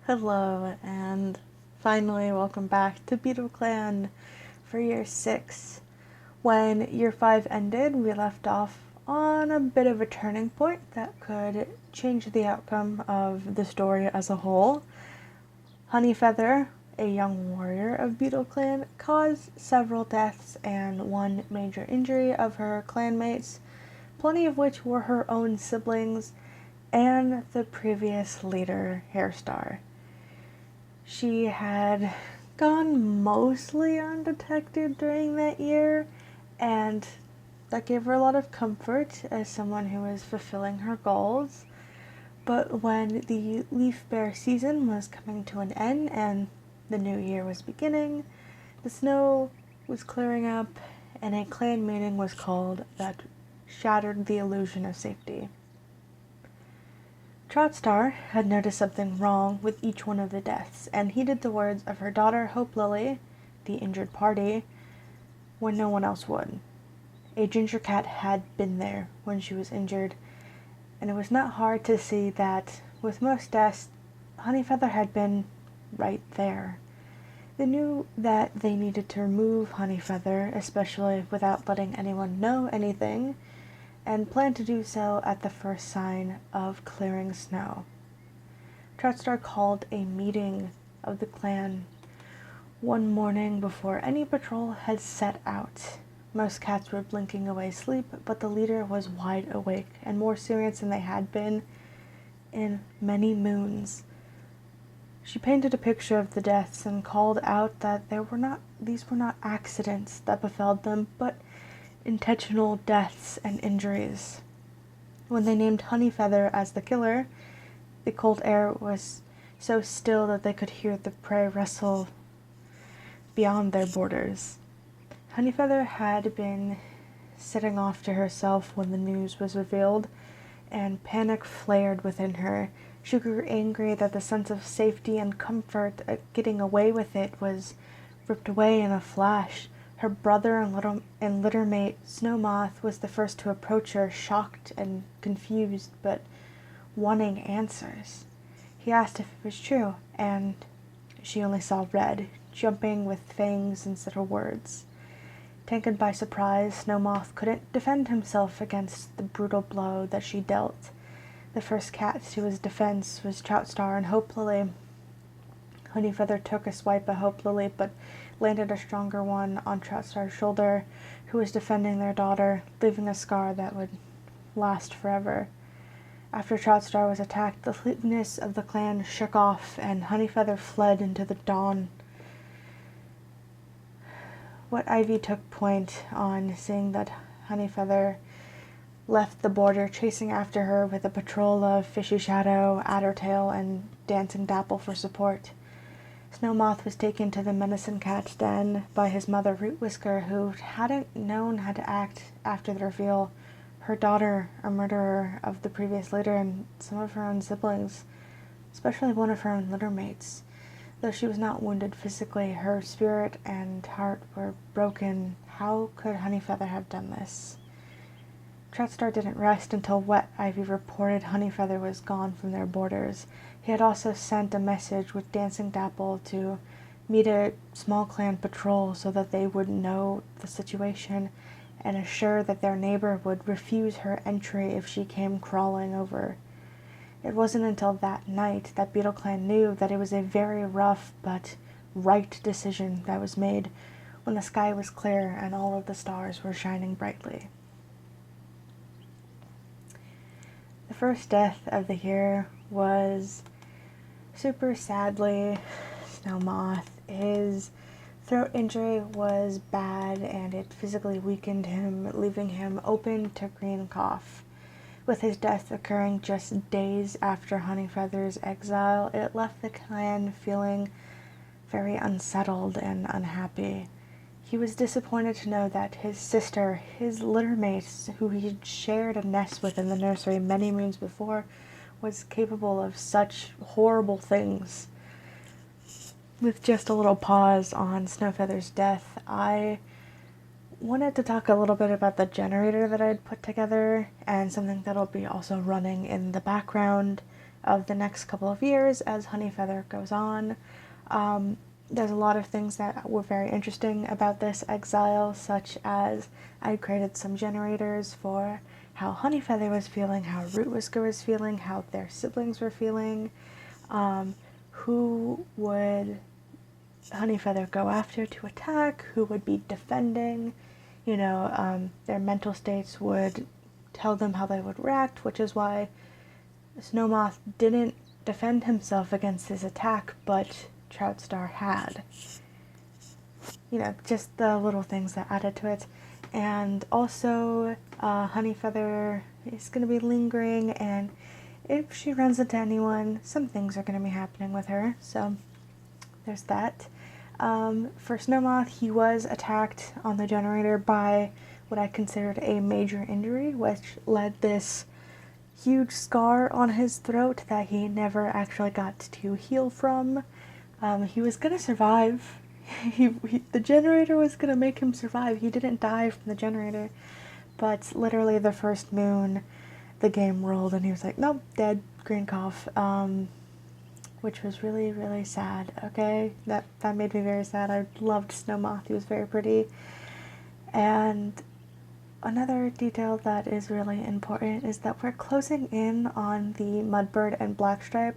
Hello, and finally, welcome back to Beetleclan for year 6. When year 5 ended, we left off on a bit of a turning point that could change the outcome of the story as a whole. Honeyfeather, a young warrior of Beetleclan, caused several deaths and one major injury of her clanmates, plenty of which were her own siblings and the previous leader, Hairstar. She had gone mostly undetected during that year, and that gave her a lot of comfort as someone who was fulfilling her goals. But when the leaf bear season was coming to an end and the new year was beginning, the snow was clearing up, and a clan meeting was called that shattered the illusion of safety. Troutstar had noticed something wrong with each one of the deaths, and heeded the words of her daughter Hope Lily, the injured party, when no one else would. A ginger cat had been there when she was injured, and it was not hard to see that, with most deaths, Honeyfeather had been right there. They knew that they needed to remove Honeyfeather, especially without letting anyone know anything, and planned to do so at the first sign of clearing snow. Troutstar called a meeting of the clan one morning before any patrol had set out. Most cats were blinking away sleep, but the leader was wide awake and more serious than they had been in many moons. She painted a picture of the deaths and called out that these were not accidents that befell them, but intentional deaths and injuries. When they named Honeyfeather as the killer, the cold air was so still that they could hear the prey wrestle beyond their borders. Honeyfeather had been sitting off to herself when the news was revealed, and panic flared within her. She grew angry that the sense of safety and comfort at getting away with it was ripped away in a flash. Her brother and littermate Snowmoth was the first to approach her, shocked and confused, but wanting answers. He asked if it was true, and she only saw red, jumping with fangs instead of words. Taken by surprise, Snowmoth couldn't defend himself against the brutal blow that she dealt. The first cat to his defense was Troutstar and Hope Lily. Honeyfeather took a swipe at Hope Lily, but landed a stronger one on Troutstar's shoulder, who was defending their daughter, leaving a scar that would last forever. After Troutstar was attacked, the sleepiness of the clan shook off, and Honeyfeather fled into the dawn. What Ivy took point on seeing that Honeyfeather left the border, chasing after her with a patrol of Fishy Shadow, Addertail, and Dancing Dapple for support. Snowmoth was taken to the medicine cat's den by his mother, Root Whisker, who hadn't known how to act after the reveal. Her daughter, a murderer of the previous leader and some of her own siblings, especially one of her own littermates. Though she was not wounded physically, her spirit and heart were broken. How could Honeyfeather have done this? Troutstar didn't rest until Wet Ivy reported Honeyfeather was gone from their borders. He had also sent a message with Dancing Dapple to meet a small clan patrol so that they would know the situation and assure that their neighbor would refuse her entry if she came crawling over. It wasn't until that night that Beetleclan knew that it was a very rough but right decision that was made when the sky was clear and all of the stars were shining brightly. The first death of the year was super sadly Snowmoth. His throat injury was bad and it physically weakened him, leaving him open to green cough. With his death occurring just days after Honeyfeather's exile, it left the clan feeling very unsettled and unhappy. He was disappointed to know that his sister, his littermate, who he shared a nest with in the nursery many moons before, was capable of such horrible things. With just a little pause on Snowfeather's death, I wanted to talk a little bit about the generator that I'd put together and something that'll be also running in the background of the next couple of years as Honeyfeather goes on. There's a lot of things that were very interesting about this exile, such as I created some generators for how Honeyfeather was feeling, how Root Whisker was feeling, how their siblings were feeling, who would Honeyfeather go after to attack, who would be defending, their mental states would tell them how they would react, which is why Snowmoth didn't defend himself against his attack, but Troutstar had. Just the little things that added to it. And also, Honeyfeather is going to be lingering, and if she runs into anyone, some things are going to be happening with her, so there's that. For Snowmoth, he was attacked on the generator by what I considered a major injury, which led this huge scar on his throat that he never actually got to heal from. He was gonna survive. The generator was gonna make him survive. He didn't die from the generator, but literally the first moon, the game rolled and he was like, nope, dead, green cough, which was really, really sad, okay? That made me very sad. I loved Snowmoth. He was very pretty. And another detail that is really important is that we're closing in on the Mudbird and Blackstripe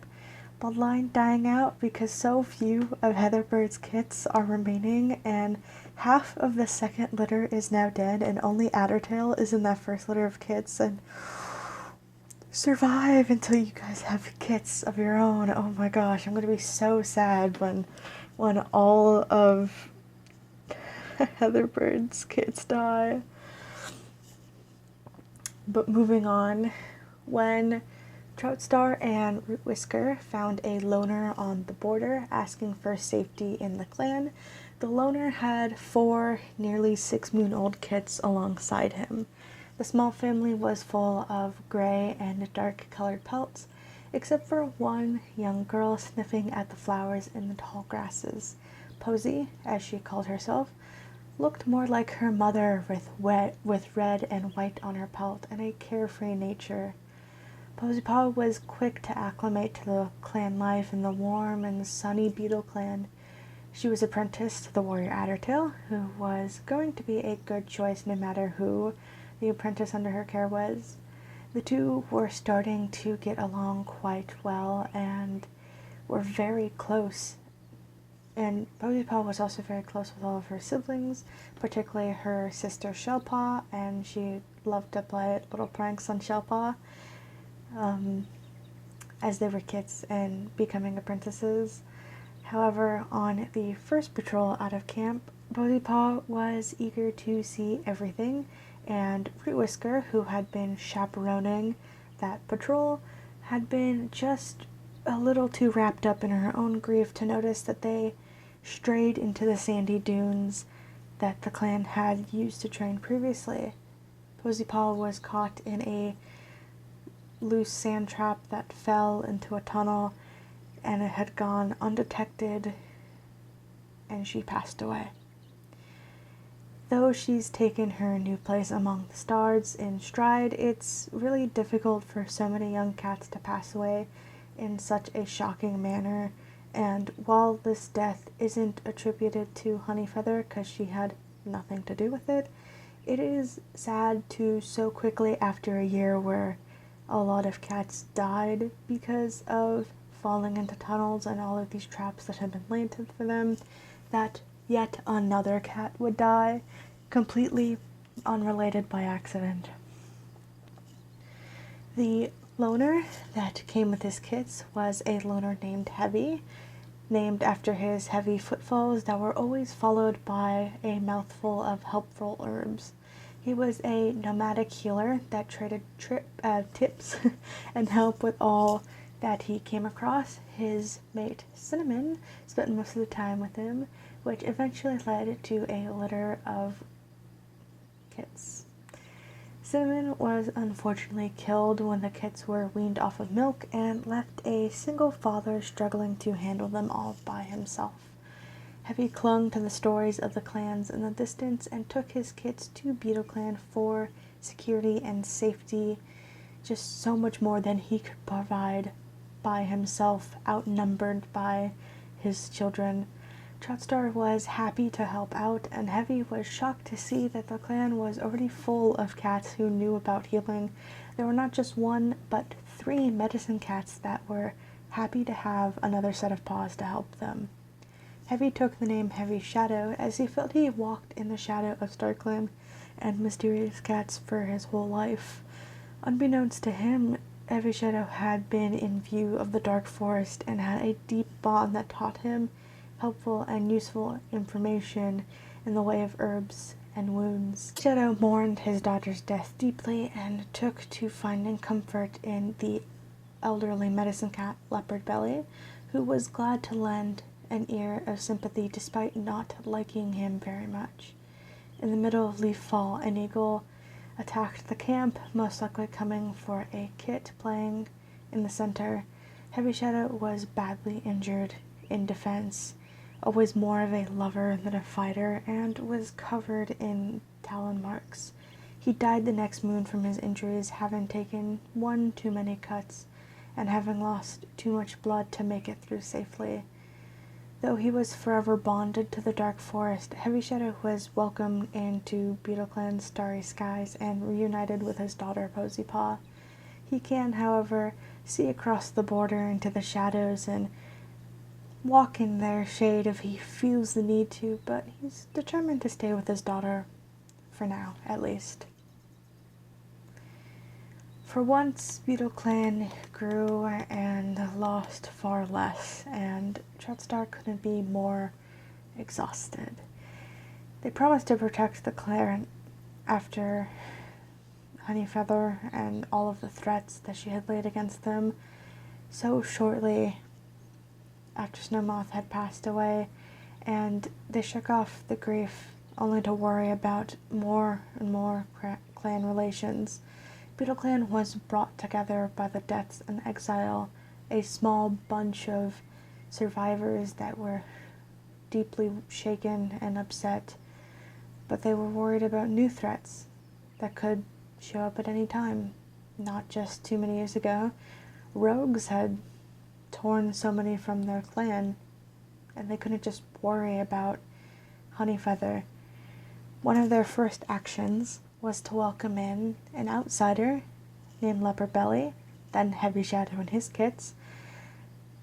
bloodline dying out because so few of Heatherbird's kits are remaining, and half of the second litter is now dead, and only Addertail is in that first litter of kits, and survive until you guys have kits of your own. Oh my gosh, I'm gonna be so sad when all of Heatherbird's kits die. But moving on, when Troutstar and Root Whisker found a loner on the border asking for safety in the clan, the loner had 4 nearly 6-moon-old kits alongside him. The small family was full of gray and dark-colored pelts, except for one young girl sniffing at the flowers in the tall grasses. Posy, as she called herself, looked more like her mother with red and white on her pelt and a carefree nature. Poseypaw was quick to acclimate to the clan life in the warm and sunny Beetleclan. She was apprenticed to the warrior Addertail, who was going to be a good choice no matter who the apprentice under her care was. The two were starting to get along quite well and were very close. And Poseypaw was also very close with all of her siblings, particularly her sister Shellpaw, and she loved to play little pranks on Shellpaw as they were kids and becoming apprentices. However, on the first patrol out of camp, Poseypaw was eager to see everything, and Root Whisker, who had been chaperoning that patrol, had been just a little too wrapped up in her own grief to notice that they strayed into the sandy dunes that the clan had used to train previously. Poseypaw was caught in a loose sand trap that fell into a tunnel, and it had gone undetected, and she passed away. Though she's taken her new place among the stars in stride, it's really difficult for so many young cats to pass away in such a shocking manner, and while this death isn't attributed to Honeyfeather because she had nothing to do with it, it is sad to so quickly after a year where a lot of cats died because of falling into tunnels and all of these traps that had been laid for them, that yet another cat would die, completely unrelated by accident. The loner that came with his kits was a loner named Heavy, named after his heavy footfalls that were always followed by a mouthful of helpful herbs. He was a nomadic healer that traded tips and help with all that he came across. His mate, Cinnamon, spent most of the time with him, which eventually led to a litter of kits. Cinnamon was unfortunately killed when the kits were weaned off of milk and left a single father struggling to handle them all by himself. Heavy clung to the stories of the clans in the distance and took his kits to Beetleclan for security and safety, just so much more than he could provide by himself, outnumbered by his children. Troutstar was happy to help out, and Heavy was shocked to see that the clan was already full of cats who knew about healing. There were not just one, but 3 medicine cats that were happy to have another set of paws to help them. Heavy took the name Heavy Shadow as he felt he walked in the shadow of Starkland and mysterious cats for his whole life. Unbeknownst to him, Heavy Shadow had been in view of the dark forest and had a deep bond that taught him helpful and useful information in the way of herbs and wounds. Shadow mourned his daughter's death deeply and took to finding comfort in the elderly medicine cat Leopard Belly, who was glad to lend an ear of sympathy despite not liking him very much. In the middle of leaf fall, an eagle attacked the camp, most likely coming for a kit playing in the center. Heavy Shadow was badly injured in defense, always more of a lover than a fighter, and was covered in talon marks. He died the next moon from his injuries, having taken 1 too many cuts and having lost too much blood to make it through safely. Though he was forever bonded to the dark forest, Heavy Shadow was welcomed into Beetleclan's starry skies and reunited with his daughter Poseypaw. He can, however, see across the border into the shadows and walk in their shade if he feels the need to, but he's determined to stay with his daughter, for now, at least. For once, Beetleclan grew and lost far less, and Troutstar couldn't be more exhausted. They promised to protect the clan after Honeyfeather and all of the threats that she had laid against them so shortly after Snowmoth had passed away, and they shook off the grief only to worry about more and more clan relations. Beetleclan was brought together by the deaths and exile, a small bunch of survivors that were deeply shaken and upset, but they were worried about new threats that could show up at any time. Not just too many years ago, rogues had torn so many from their clan, and they couldn't just worry about Honeyfeather. One of their first actions was to welcome in an outsider named Leopard Belly, then Heavy Shadow and his kits,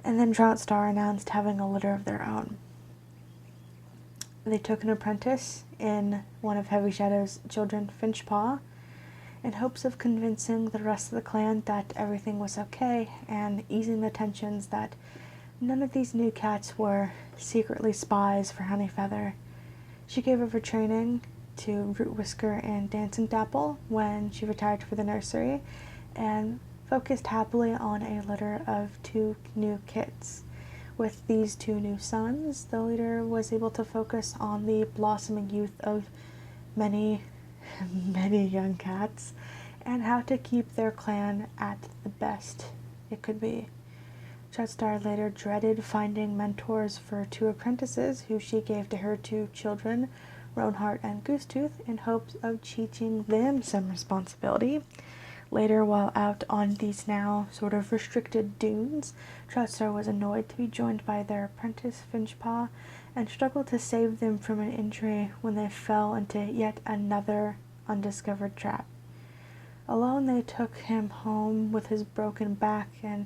and then Troutstar announced having a litter of their own. They took an apprentice in one of Heavy Shadow's children, Finchpaw, in hopes of convincing the rest of the clan that everything was okay and easing the tensions that none of these new cats were secretly spies for Honeyfeather. She gave over training to Root Whisker and Dancing Dapple when she retired for the nursery, and focused happily on a litter of 2 new kits. With these 2 new sons, the leader was able to focus on the blossoming youth of many, many young cats, and how to keep their clan at the best it could be. Troutstar later dreaded finding mentors for 2 apprentices, who she gave to her 2 children, Roanheart and Goosetooth, in hopes of teaching them some responsibility. Later, while out on these now sort of restricted dunes, Troutstar was annoyed to be joined by their apprentice Finchpaw, and struggled to save them from an injury when they fell into yet another undiscovered trap. Alone, they took him home with his broken back and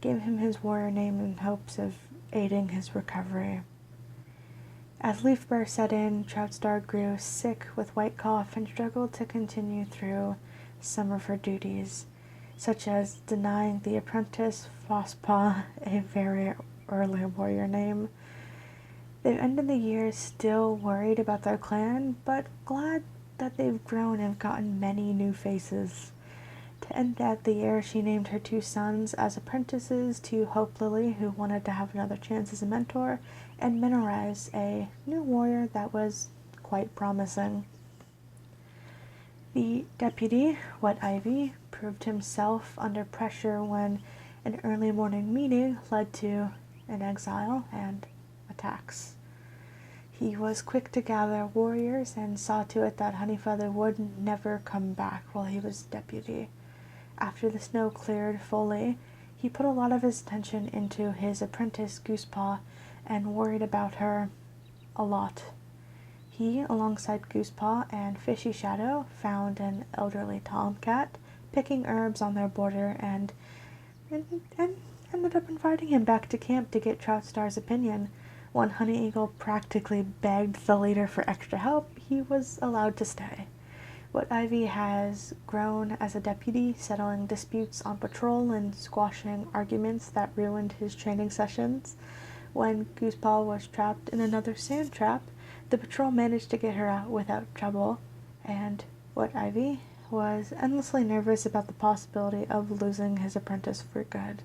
gave him his warrior name in hopes of aiding his recovery. As leaf burr set in, Troutstar grew sick with white cough and struggled to continue through some of her duties, such as denying the apprentice Frostpaw a very early warrior name. They've ended the year still worried about their clan, but glad that they've grown and gotten many new faces. To end out the year, she named her 2 sons as apprentices to Hope Lily, who wanted to have another chance as a mentor, and Minorize, a new warrior that was quite promising. The deputy, Wet Ivy, proved himself under pressure when an early morning meeting led to an exile and attacks. He was quick to gather warriors and saw to it that Honeyfeather would never come back while he was deputy. After the snow cleared fully, He put a lot of his attention into his apprentice Goosepaw and worried about her a lot. He, alongside Goosepaw and Fishy Shadow, found an elderly tomcat picking herbs on their border and ended up inviting him back to camp to get Troutstar's opinion. When Honey Eagle practically begged the leader for extra help, he was allowed to stay. What Ivy has grown as a deputy, settling disputes on patrol and squashing arguments that ruined his training sessions. When Goosepaw was trapped in another sand trap, the patrol managed to get her out without trouble, and What Ivy was endlessly nervous about the possibility of losing his apprentice for good.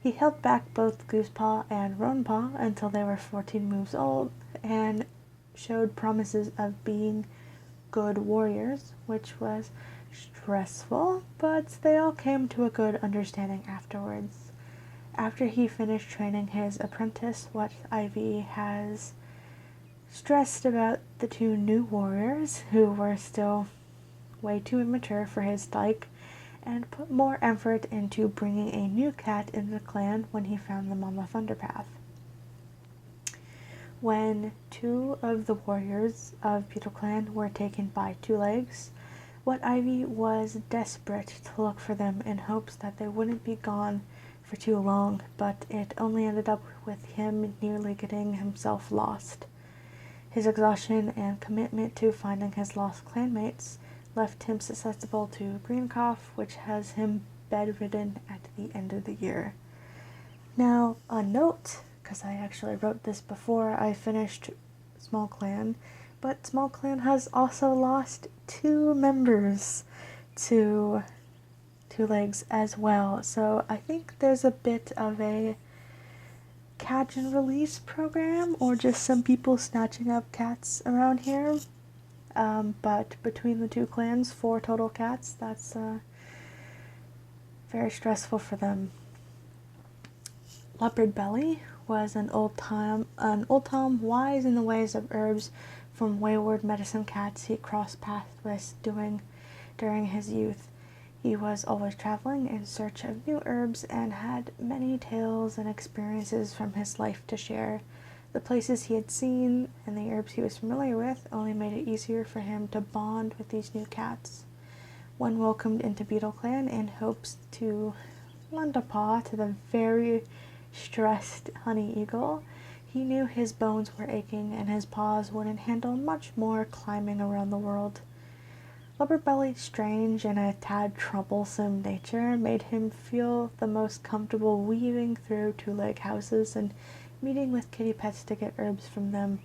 He held back both Goosepaw and Roanpaw until they were 14 moves old, and showed promises of being good warriors, which was stressful, but they all came to a good understanding afterwards. After he finished training his apprentice, What Ivy has stressed about the two new warriors, who were still way too immature for his like, and put more effort into bringing a new cat into the clan when he found them on the Thunderpath. When two of the warriors of Beetleclan were taken by Two Legs, What Ivy was desperate to look for them in hopes that they wouldn't be gone for too long, but it only ended up with him nearly getting himself lost. His exhaustion and commitment to finding his lost clanmates left him susceptible to green cough, which has him bedridden at the end of the year. Now, a note, because I actually wrote this before I finished Small Clan, but Small Clan has also lost 2 members to Two Legs as well, so I think there's a bit of a catch and release program, or just some people snatching up cats around here. But between the 2 clans, 4 total cats, that's very stressful for them. Leopard Belly was an old Tom wise in the ways of herbs from wayward medicine cats he crossed paths with during his youth. He was always traveling in search of new herbs and had many tales and experiences from his life to share. The places he had seen and the herbs he was familiar with only made it easier for him to bond with these new cats. When welcomed into Beetleclan in hopes to lend a paw to the very stressed Honey Eagle, he knew his bones were aching and his paws wouldn't handle much more climbing around the world. Leopard Belly's strange and a tad troublesome nature made him feel the most comfortable weaving through two-leg houses and meeting with kitty pets to get herbs from them.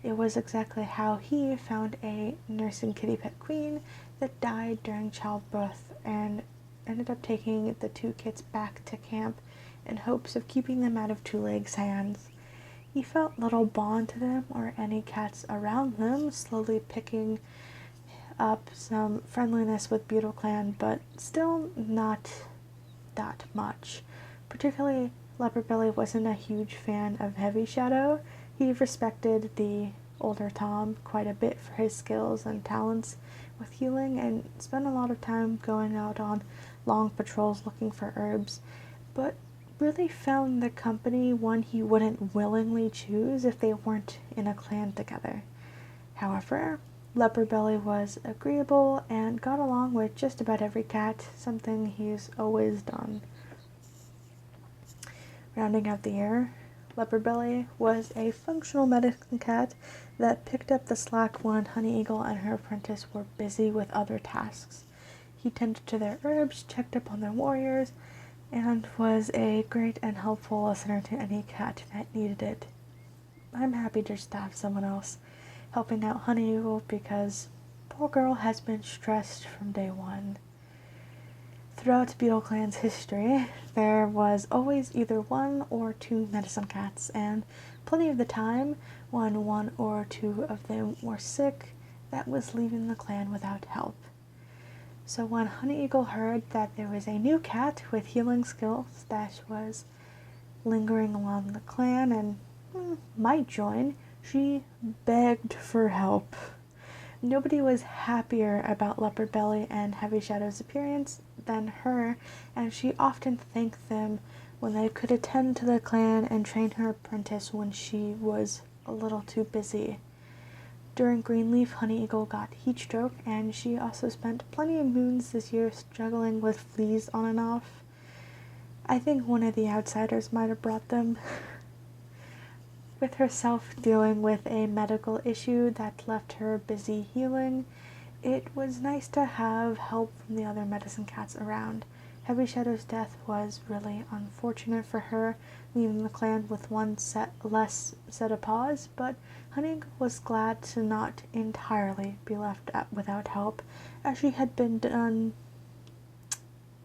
It was exactly how he found a nursing kitty pet queen that died during childbirth and ended up taking the 2 kits back to camp in hopes of keeping them out of Two Legs' hands. He felt little bond to them or any cats around them, slowly picking up some friendliness with Beetleclan, but still not that much. Particularly, Leopard Belly wasn't a huge fan of Heavy Shadow. He respected the older Tom quite a bit for his skills and talents with healing and spent a lot of time going out on long patrols looking for herbs, but really found the company one he wouldn't willingly choose if they weren't in a clan together. However, Leopard Belly was agreeable and got along with just about every cat, something he's always done. Rounding out the year, Leopard Belly was a functional medicine cat that picked up the slack when Honey Eagle and her apprentice were busy with other tasks. He tended to their herbs, checked up on their warriors, and was a great and helpful listener to any cat that needed it. I'm happy just to have someone else helping out Honey Eagle because poor girl has been stressed from day one. Throughout Beetleclan's history, there was always either 1 or 2 medicine cats, and plenty of the time, when 1 or 2 of them were sick, that was leaving the clan without help. So when Honey Eagle heard that there was a new cat with healing skills that was lingering along the clan and might join, she begged for help. Nobody was happier about Leopard Belly and Heavy Shadow's appearance than her, and she often thanked them when they could attend to the clan and train her apprentice when she was a little too busy. During Greenleaf, Honey Eagle got heat stroke, and she also spent plenty of moons this year struggling with fleas on and off. I think one of the outsiders might have brought them. With herself dealing with a medical issue that left her busy healing, it was nice to have help from the other medicine cats around. Heavy Shadow's death was really unfortunate for her, leaving the clan with one less set of paws, but Honey was glad to not entirely be left without help, as she had been done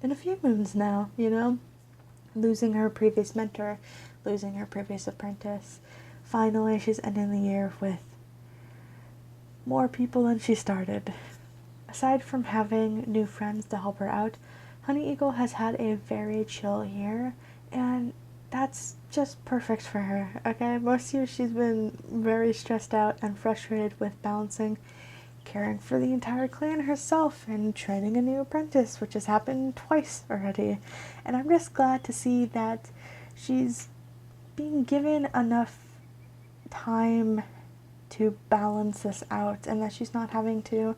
in a few moons now, losing her previous mentor, losing her previous apprentice. Finally, she's ending the year with more people than she started. Aside from having new friends to help her out, Honey Eagle has had a very chill year, and that's just perfect for her, okay? Most years she's been very stressed out and frustrated with balancing caring for the entire clan herself and training a new apprentice, which has happened twice already. And I'm just glad to see that she's being given enough time to balance this out, and that she's not having to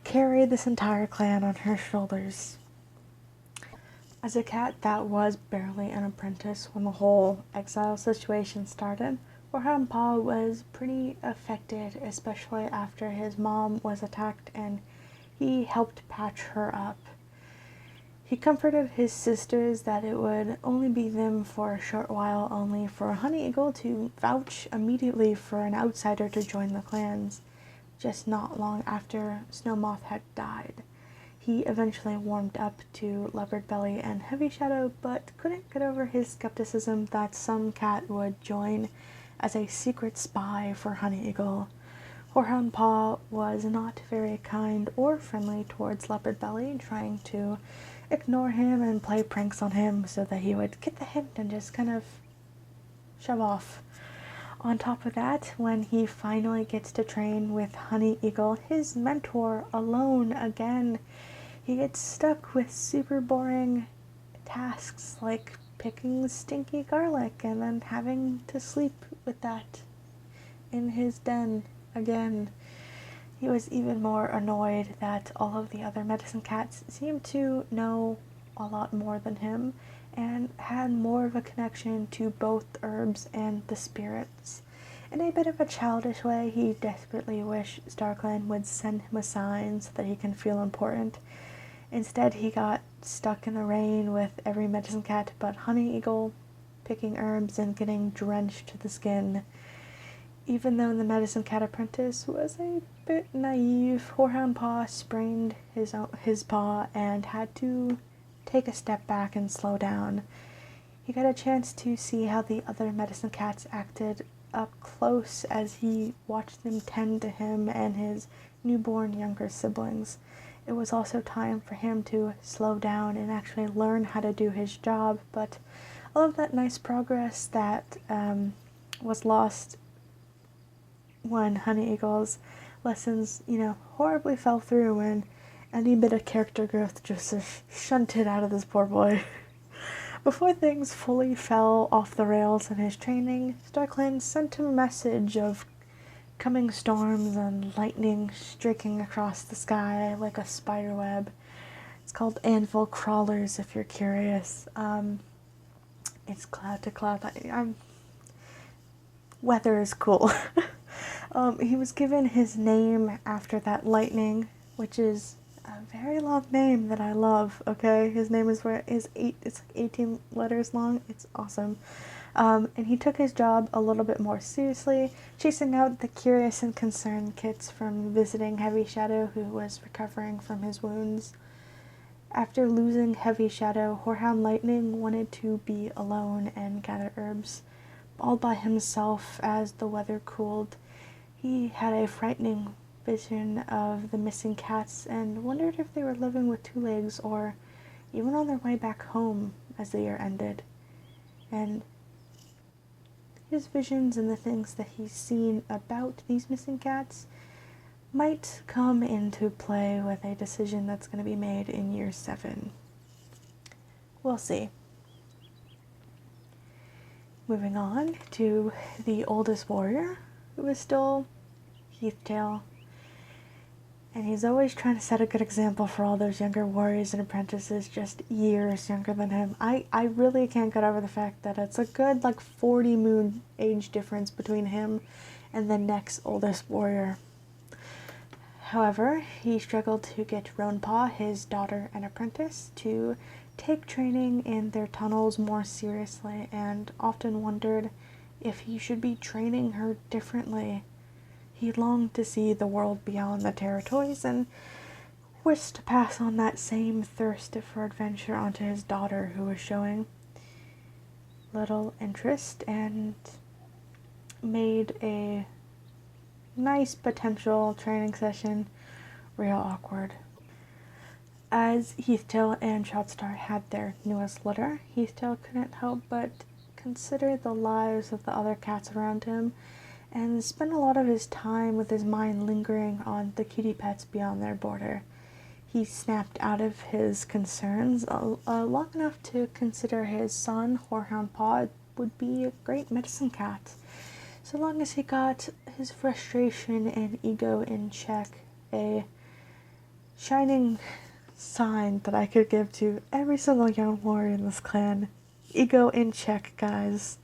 carry this entire clan on her shoulders. As a cat that was barely an apprentice when the whole exile situation started, Hump was pretty affected, especially after his mom was attacked, and he helped patch her up. He comforted his sisters that it would only be them for a short while, only for Honey Eagle to vouch immediately for an outsider to join the clans, just not long after Snowmoth had died. He eventually warmed up to Leopard Belly and Heavy Shadow, but couldn't get over his skepticism that some cat would join as a secret spy for Honey Eagle. Horehound Paw was not very kind or friendly towards Leopard Belly, trying to ignore him and play pranks on him so that he would get the hint and just kind of shove off. On top of that, when he finally gets to train with Honey Eagle, his mentor, alone again, he gets stuck with super boring tasks like picking stinky garlic and then having to sleep with that in his den again. He was even more annoyed that all of the other medicine cats seemed to know a lot more than him and had more of a connection to both herbs and the spirits. In a bit of a childish way, he desperately wished StarClan would send him a sign so that he can feel important. Instead, he got stuck in the rain with every medicine cat but Honey Eagle, picking herbs and getting drenched to the skin. Even though the medicine cat apprentice was a bit naive, Horehound Paw sprained his paw and had to take a step back and slow down. He got a chance to see how the other medicine cats acted up close as he watched them tend to him and his newborn younger siblings. It was also time for him to slow down and actually learn how to do his job, but all of that nice progress that was lost when Honey Eagle's lessons, horribly fell through, and any bit of character growth just shunted out of this poor boy. Before things fully fell off the rails in his training, StarClan sent him a message of coming storms and lightning streaking across the sky like a spider web. It's called Anvil Crawlers, if you're curious. It's cloud to cloud. Weather is cool. He was given his name after that lightning, which is a very long name that I love, okay? His name is it's like 18 letters long. It's awesome. And he took his job a little bit more seriously, chasing out the curious and concerned kids from visiting Heavy Shadow, who was recovering from his wounds. After losing Heavy Shadow, Horehound Lightning wanted to be alone and gather herbs, all by himself as the weather cooled. He had a frightening vision of the missing cats and wondered if they were living with two legs or even on their way back home as the year ended. And his visions and the things that he's seen about these missing cats might come into play with a decision that's going to be made in year 7. We'll see. Moving on to the oldest warrior, who is still Heathtail. And he's always trying to set a good example for all those younger warriors and apprentices just years younger than him. I really can't get over the fact that it's a good 40 moon age difference between him and the next oldest warrior. However, he struggled to get Roanpaw, his daughter and apprentice, to take training in their tunnels more seriously, and often wondered if he should be training her differently. He longed to see the world beyond the territories and wished to pass on that same thirst for adventure onto his daughter, who was showing little interest, and made a nice potential training session real awkward. As Heathtail and Shoutstar had their newest litter, Heathtail couldn't help but consider the lives of the other cats around him, and spent a lot of his time with his mind lingering on the kitty pets beyond their border. He snapped out of his concerns long enough to consider his son, Horehound Paw, would be a great medicine cat, so long as he got his frustration and ego in check, a shining sign that I could give to every single young warrior in this clan. Ego in check, guys.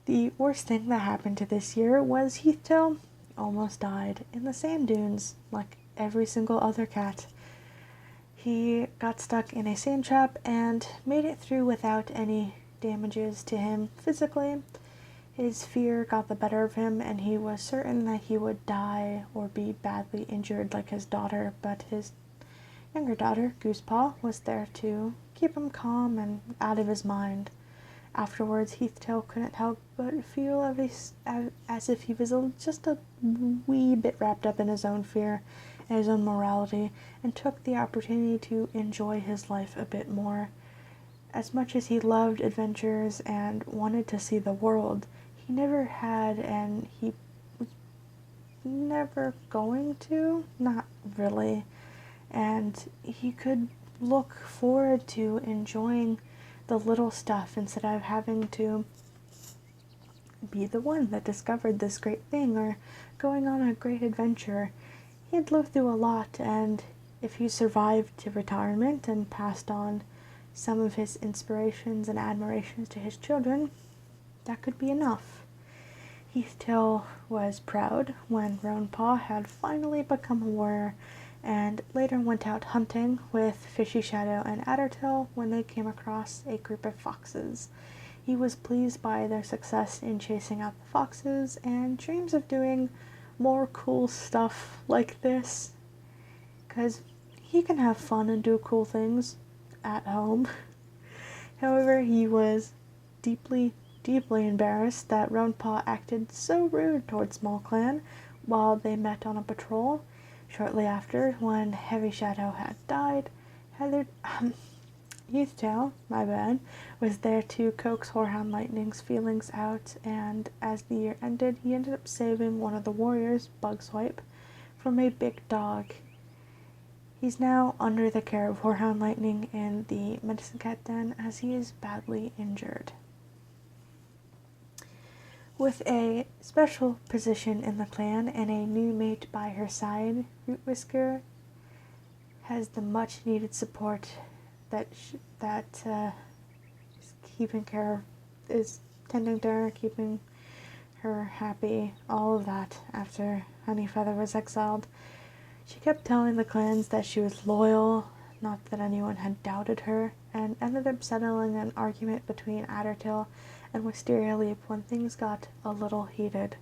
The worst thing that happened to this year was Heathtail almost died in the sand dunes, like every single other cat. He got stuck in a sand trap and made it through without any damages to him physically. His fear got the better of him, and he was certain that he would die or be badly injured like his daughter, but his younger daughter, Goosepaw, was there to keep him calm and out of his mind. Afterwards, Heathtail couldn't help but feel as if he was just a wee bit wrapped up in his own fear and his own morality, and took the opportunity to enjoy his life a bit more. As much as he loved adventures and wanted to see the world, he never had, and he was never going to, not really. And he could look forward to enjoying the little stuff instead of having to be the one that discovered this great thing or going on a great adventure. He had lived through a lot, and if he survived to retirement and passed on some of his inspirations and admirations to his children, that could be enough. Heathtail was proud when Roanpaw had finally become a warrior, and later went out hunting with Fishy Shadow and Addertail when they came across a group of foxes. He was pleased by their success in chasing out the foxes, and dreams of doing more cool stuff like this, because he can have fun and do cool things at home. However, he was deeply embarrassed that Roanpaw acted so rude towards Small Clan while they met on a patrol. Shortly after, when Heavy Shadow had died, Youthtail, was there to coax Horehound Lightning's feelings out, and as the year ended, he ended up saving one of the warriors, Bugswipe, from a big dog. He's now under the care of Horehound Lightning in the Medicine Cat Den, as he is badly injured. With a special position in the clan and a new mate by her side, Root Whisker has the much needed support that is tending to her, keeping her happy, all of that after Honeyfeather was exiled. She kept telling the clans that she was loyal, not that anyone had doubted her, and ended up settling an argument between Addertail and Wisterialeap when things got a little heated.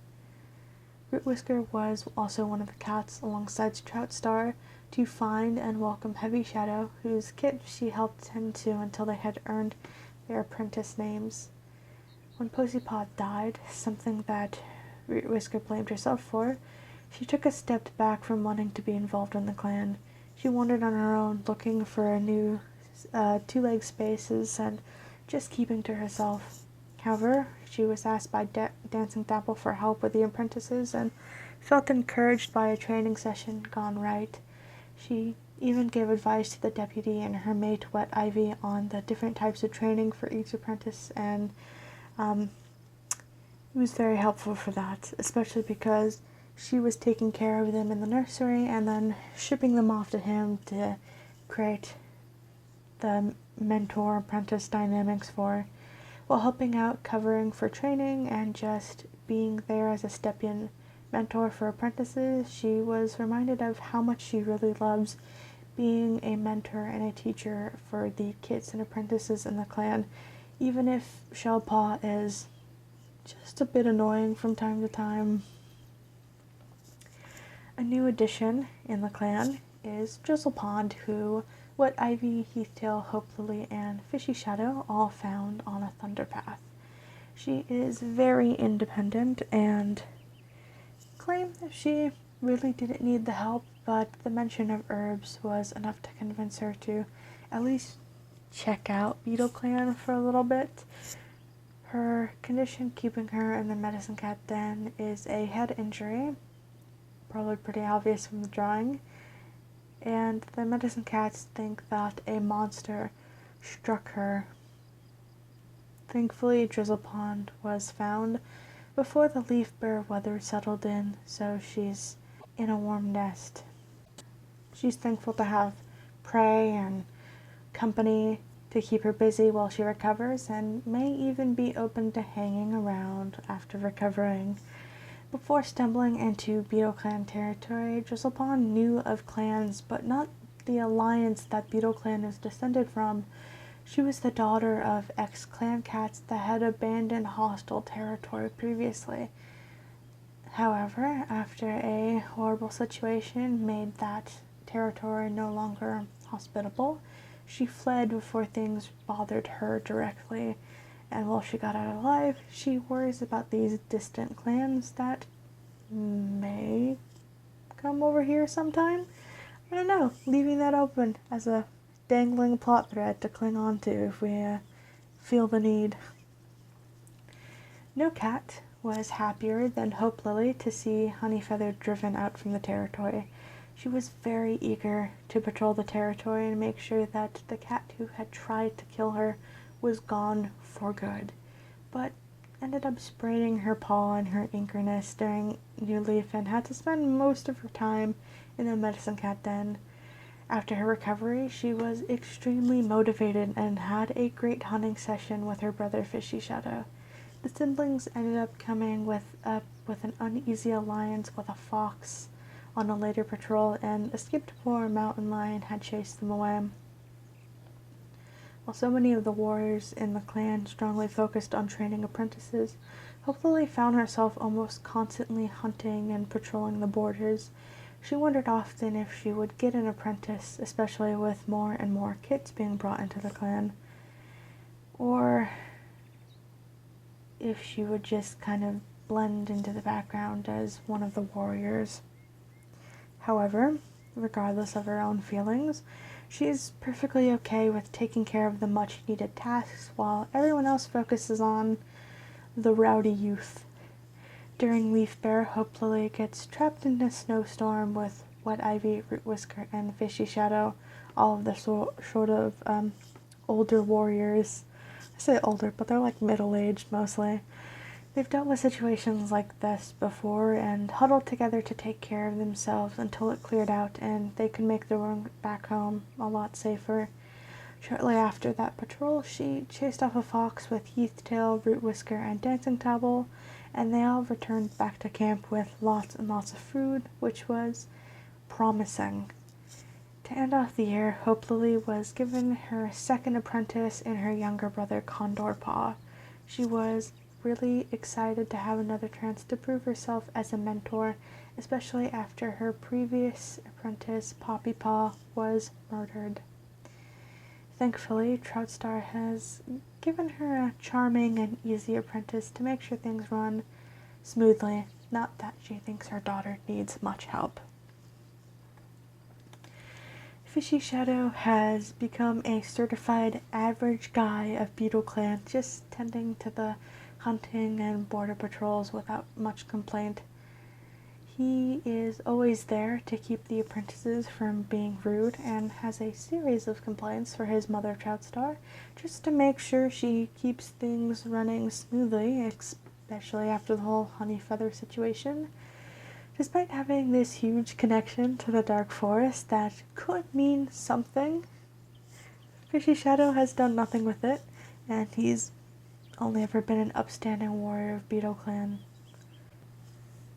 Root Whisker was also one of the cats, alongside Shoutstar, to find and welcome Heavy Shadow, whose kit she helped tend to until they had earned their apprentice names. When Pussypaw died, something that Root Whisker blamed herself for, she took a step back from wanting to be involved in the clan. She wandered on her own, looking for a new two-leg spaces and just keeping to herself. However, she was asked by Dancing Dapple for help with the apprentices and felt encouraged by a training session gone right. She even gave advice to the deputy and her mate Wet Ivy on the different types of training for each apprentice, and it was very helpful for that, especially because she was taking care of them in the nursery and then shipping them off to him to create the mentor-apprentice dynamics for, while helping out, covering for training, and just being there as a step-in mentor for apprentices. She was reminded of how much she really loves being a mentor and a teacher for the kids and apprentices in the clan, even if Shellpaw is just a bit annoying from time to time. A new addition in the clan is Drizzlepond, who Wet Ivy, Heathtail, Hope Lily, and Fishy Shadow all found on a Thunderpath. She is very independent and claimed that she really didn't need the help, but the mention of herbs was enough to convince her to at least check out Beetleclan for a little bit. Her condition keeping her in the medicine cat den is a head injury, probably pretty obvious from the drawing, and the medicine cats think that a monster struck her. Thankfully, Drizzlepond was found before the leaf bare weather settled in, so she's in a warm nest. She's thankful to have prey and company to keep her busy while she recovers, and may even be open to hanging around after recovering. Before stumbling into Beetleclan territory, Drizzlepond knew of clans, but not the alliance that Beetleclan is descended from. She was the daughter of ex-clan cats that had abandoned hostile territory previously. However, after a horrible situation made that territory no longer hospitable, she fled before things bothered her directly, and while she got out alive, she worries about these distant clans that may come over here sometime. I don't know, leaving that open as a dangling plot thread to cling on to if we feel the need. No cat was happier than Hope Lily to see Honeyfeather driven out from the territory. She was very eager to patrol the territory and make sure that the cat who had tried to kill her was gone for good, but ended up spraining her paw and her eagerness during New Leaf and had to spend most of her time in the medicine cat den. After her recovery, she was extremely motivated and had a great hunting session with her brother Fishy Shadow. The siblings ended up coming with an uneasy alliance with a fox on a later patrol, and escaped before a mountain lion had chased them away. While so many of the warriors in the clan strongly focused on training apprentices, Hope Lily found herself almost constantly hunting and patrolling the borders. She wondered often if she would get an apprentice, especially with more and more kits being brought into the clan, or if she would just kind of blend into the background as one of the warriors. However, regardless of her own feelings, she's perfectly okay with taking care of the much-needed tasks while everyone else focuses on the rowdy youth. During Leaf Bear, Hope Lily gets trapped in a snowstorm with Wet Ivy, Root Whisker, and Fishy Shadow, all of the sort of older warriors. I say older, but they're like middle-aged mostly. They've dealt with situations like this before and huddled together to take care of themselves until it cleared out and they could make their way back home a lot safer. Shortly after that patrol, she chased off a fox with Heathtail, Root Whisker, and Dancing Towel, and they all returned back to camp with lots and lots of food, which was promising. To end off the year, Hope Lily was given her second apprentice in her younger brother Condorpaw. She was really excited to have another chance to prove herself as a mentor, especially after her previous apprentice Poppypaw was murdered. Thankfully, Troutstar has given her a charming and easy apprentice to make sure things run smoothly, not that she thinks her daughter needs much help. Fishy Shadow has become a certified average guy of Beetleclan, just tending to the hunting and border patrols without much complaint. He is always there to keep the apprentices from being rude and has a series of complaints for his mother Troutstar, just to make sure she keeps things running smoothly, especially after the whole Honeyfeather situation. Despite having this huge connection to the Dark Forest that could mean something, Fishy Shadow has done nothing with it, and he's only ever been an upstanding warrior of Beetleclan.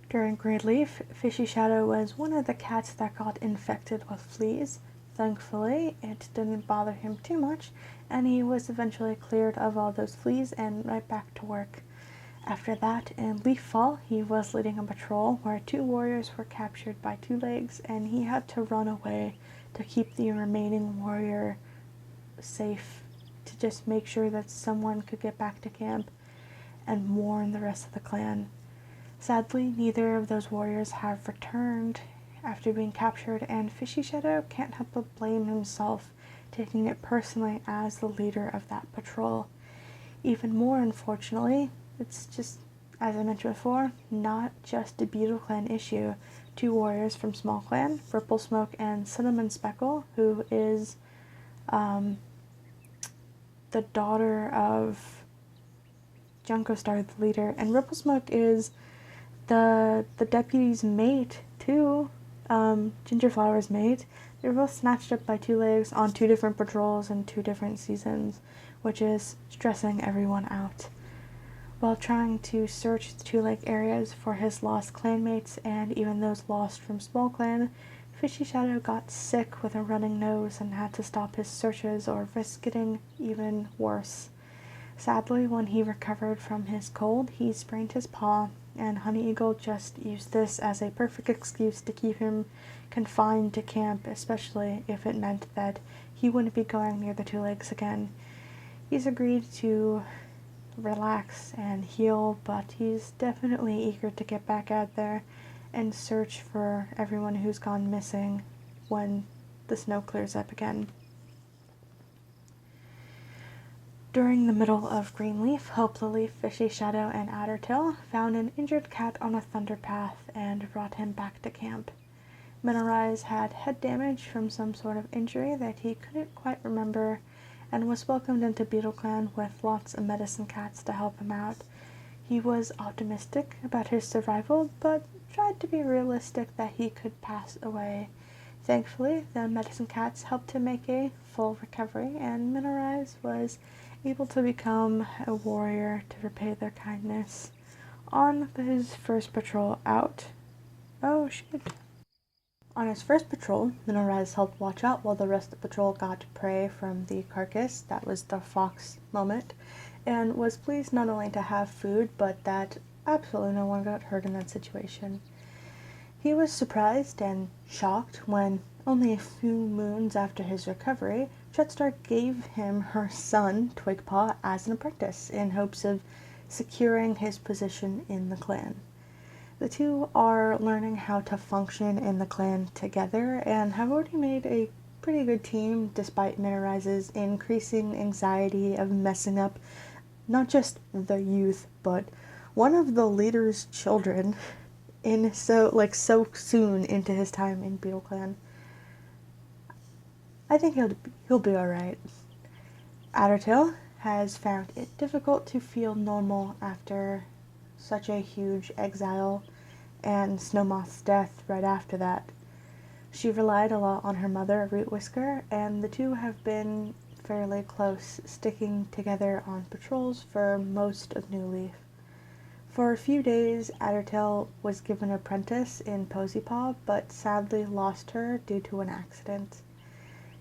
During Greenleaf, Fishy Shadow was one of the cats that got infected with fleas. Thankfully, it didn't bother him too much, and he was eventually cleared of all those fleas and right back to work. After that, in Leaffall, he was leading a patrol where 2 warriors were captured by 2 legs, and he had to run away to keep the remaining warrior safe, to just make sure that someone could get back to camp and warn the rest of the clan. Sadly, neither of those warriors have returned after being captured, and Fishy Shadow can't help but blame himself, taking it personally as the leader of that patrol. Even more unfortunately, it's just, as I mentioned before, not just a Beetleclan issue. 2 warriors from Small Clan, Ripple Smoke and Cinnamon Speckle, who is the daughter of Junko Star, the leader, and Ripple Smoke is the deputy's mate too, Gingerflower's mate. They were both snatched up by 2 legs on 2 different patrols in 2 different seasons, which is stressing everyone out. While trying to search the 2 lake areas for his lost clanmates and even those lost from Small Clan, Fishy Shadow got sick with a running nose and had to stop his searches or risk getting even worse. Sadly, when he recovered from his cold, he sprained his paw, and Honey Eagle just used this as a perfect excuse to keep him confined to camp, especially if it meant that he wouldn't be going near the 2 lakes again. He's agreed to relax and heal, but he's definitely eager to get back out there and search for everyone who's gone missing when the snow clears up again. During the middle of Greenleaf, Hope Lily, Fishy Shadow, and Addertail found an injured cat on a thunder path and brought him back to camp. Minorize had head damage from some sort of injury that he couldn't quite remember, and was welcomed into Beetleclan with lots of medicine cats to help him out. He was optimistic about his survival, but tried to be realistic that he could pass away. Thankfully, the medicine cats helped him make a full recovery, and Minorize was able to become a warrior to repay their kindness. On his first patrol out... On his first patrol, Minorize helped watch out while the rest of the patrol got prey from the carcass. That was the fox moment, and was pleased not only to have food, but that absolutely no one got hurt in that situation. He was surprised and shocked when, only a few moons after his recovery, Troutstar gave him her son, Twigpaw, as an apprentice in hopes of securing his position in the clan. The 2 are learning how to function in the clan together and have already made a pretty good team despite Minorize's increasing anxiety of messing up not just the youth, but one of the leader's children so soon into his time in Beetleclan. I think he'll be alright. Addertail has found it difficult to feel normal after such a huge exile and Snowmoth's death right after that. She relied a lot on her mother, Root Whisker, and the 2 have been fairly close, sticking together on patrols for most of New Leaf. For a few days, Addertail was given an apprentice in Poseypaw, but sadly lost her due to an accident.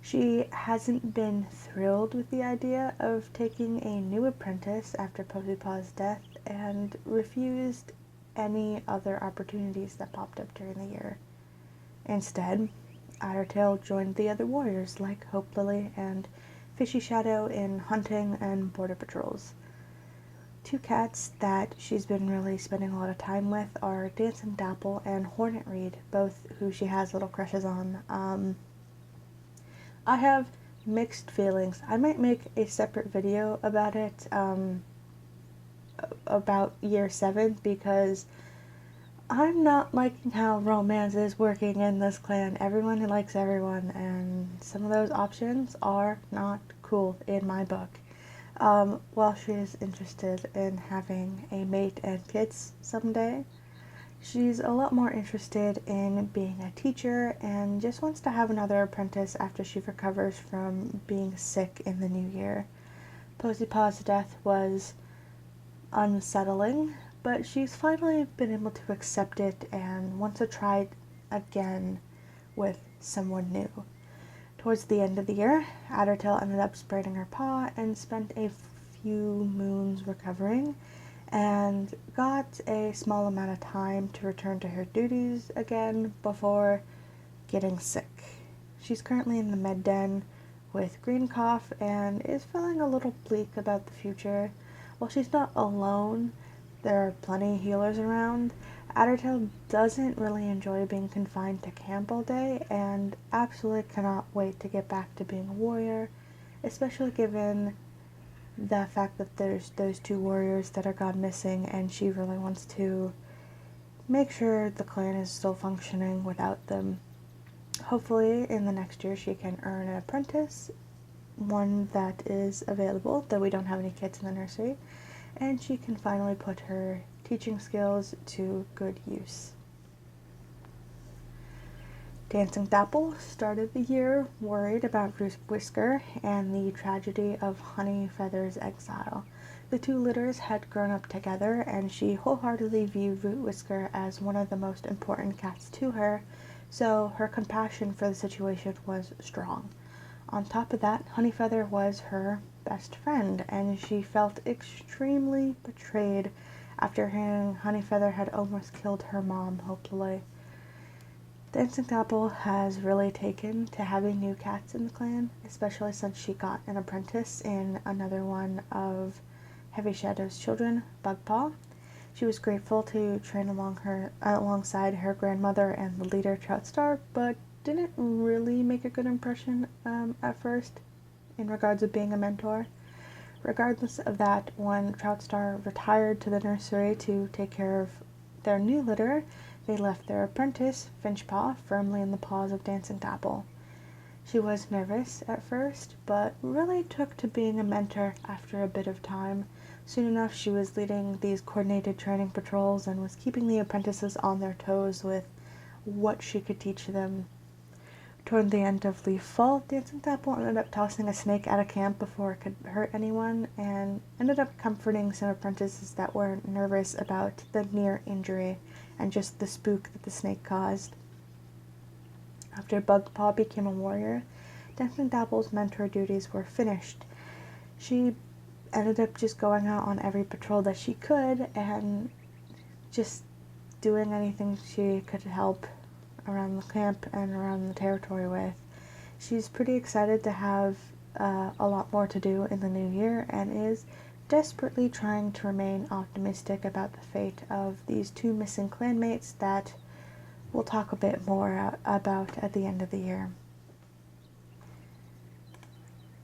She hasn't been thrilled with the idea of taking a new apprentice after Poseypaw's death, and refused any other opportunities that popped up during the year. Instead, Addertail joined the other warriors like Hope Lily and Fishy Shadow in hunting and border patrols. 2 cats that she's been really spending a lot of time with are Dancing Dapple and Hornetreed, both who she has little crushes on. I have mixed feelings. I might make a separate video about it, about year 7, because I'm not liking how romance is working in this clan. Everyone likes everyone, and some of those options are not cool in my book. While she is interested in having a mate and kids someday, she's a lot more interested in being a teacher and just wants to have another apprentice after she recovers from being sick in the new year. Posy Paw's death was unsettling, but she's finally been able to accept it and wants to try it again with someone new. Towards the end of the year, Addertail ended up spraining her paw and spent a few moons recovering and got a small amount of time to return to her duties again before getting sick. She's currently in the med den with green cough and is feeling a little bleak about the future. While she's not alone, there are plenty of healers around. Addertail doesn't really enjoy being confined to camp all day and absolutely cannot wait to get back to being a warrior, especially given the fact that there's those two warriors that are gone missing, and she really wants to make sure the clan is still functioning without them. Hopefully in the next year she can earn an apprentice, one that is available, though we don't have any kids in the nursery, and she can finally put her teaching skills to good use. Dancing Dapple started the year worried about Whisker and the tragedy of Honeyfeather's exile. The two litters had grown up together, and she wholeheartedly viewed Root Whisker as one of the most important cats to her, so her compassion for the situation was strong. On top of that, Honeyfeather was her best friend, and she felt extremely betrayed after hearing Honeyfeather had almost killed her mom, Hopefully. Dancing Dapple has really taken to having new cats in the clan, especially since she got an apprentice in another one of Heavy Shadow's children, Bugpaw. She was grateful to train alongside her grandmother and the leader, Troutstar, but didn't really make a good impression at first in regards of being a mentor. Regardless of that, when Troutstar retired to the nursery to take care of their new litter, they left their apprentice, Finchpaw, firmly in the paws of Dancing Dapple. She was nervous at first, but really took to being a mentor after a bit of time. Soon enough, she was leading these coordinated training patrols and was keeping the apprentices on their toes with what she could teach them. Toward the end of Leaf Fall, Dancing Dapple ended up tossing a snake out of camp before it could hurt anyone, and ended up comforting some apprentices that were nervous about the near injury and just the spook that the snake caused. After Bugpaw became a warrior, Dancing Dapple's mentor duties were finished. She ended up just going out on every patrol that she could and just doing anything she could help around the camp and around the territory with. She's pretty excited to have a lot more to do in the new year and is desperately trying to remain optimistic about the fate of these two missing clanmates that we'll talk a bit more about at the end of the year.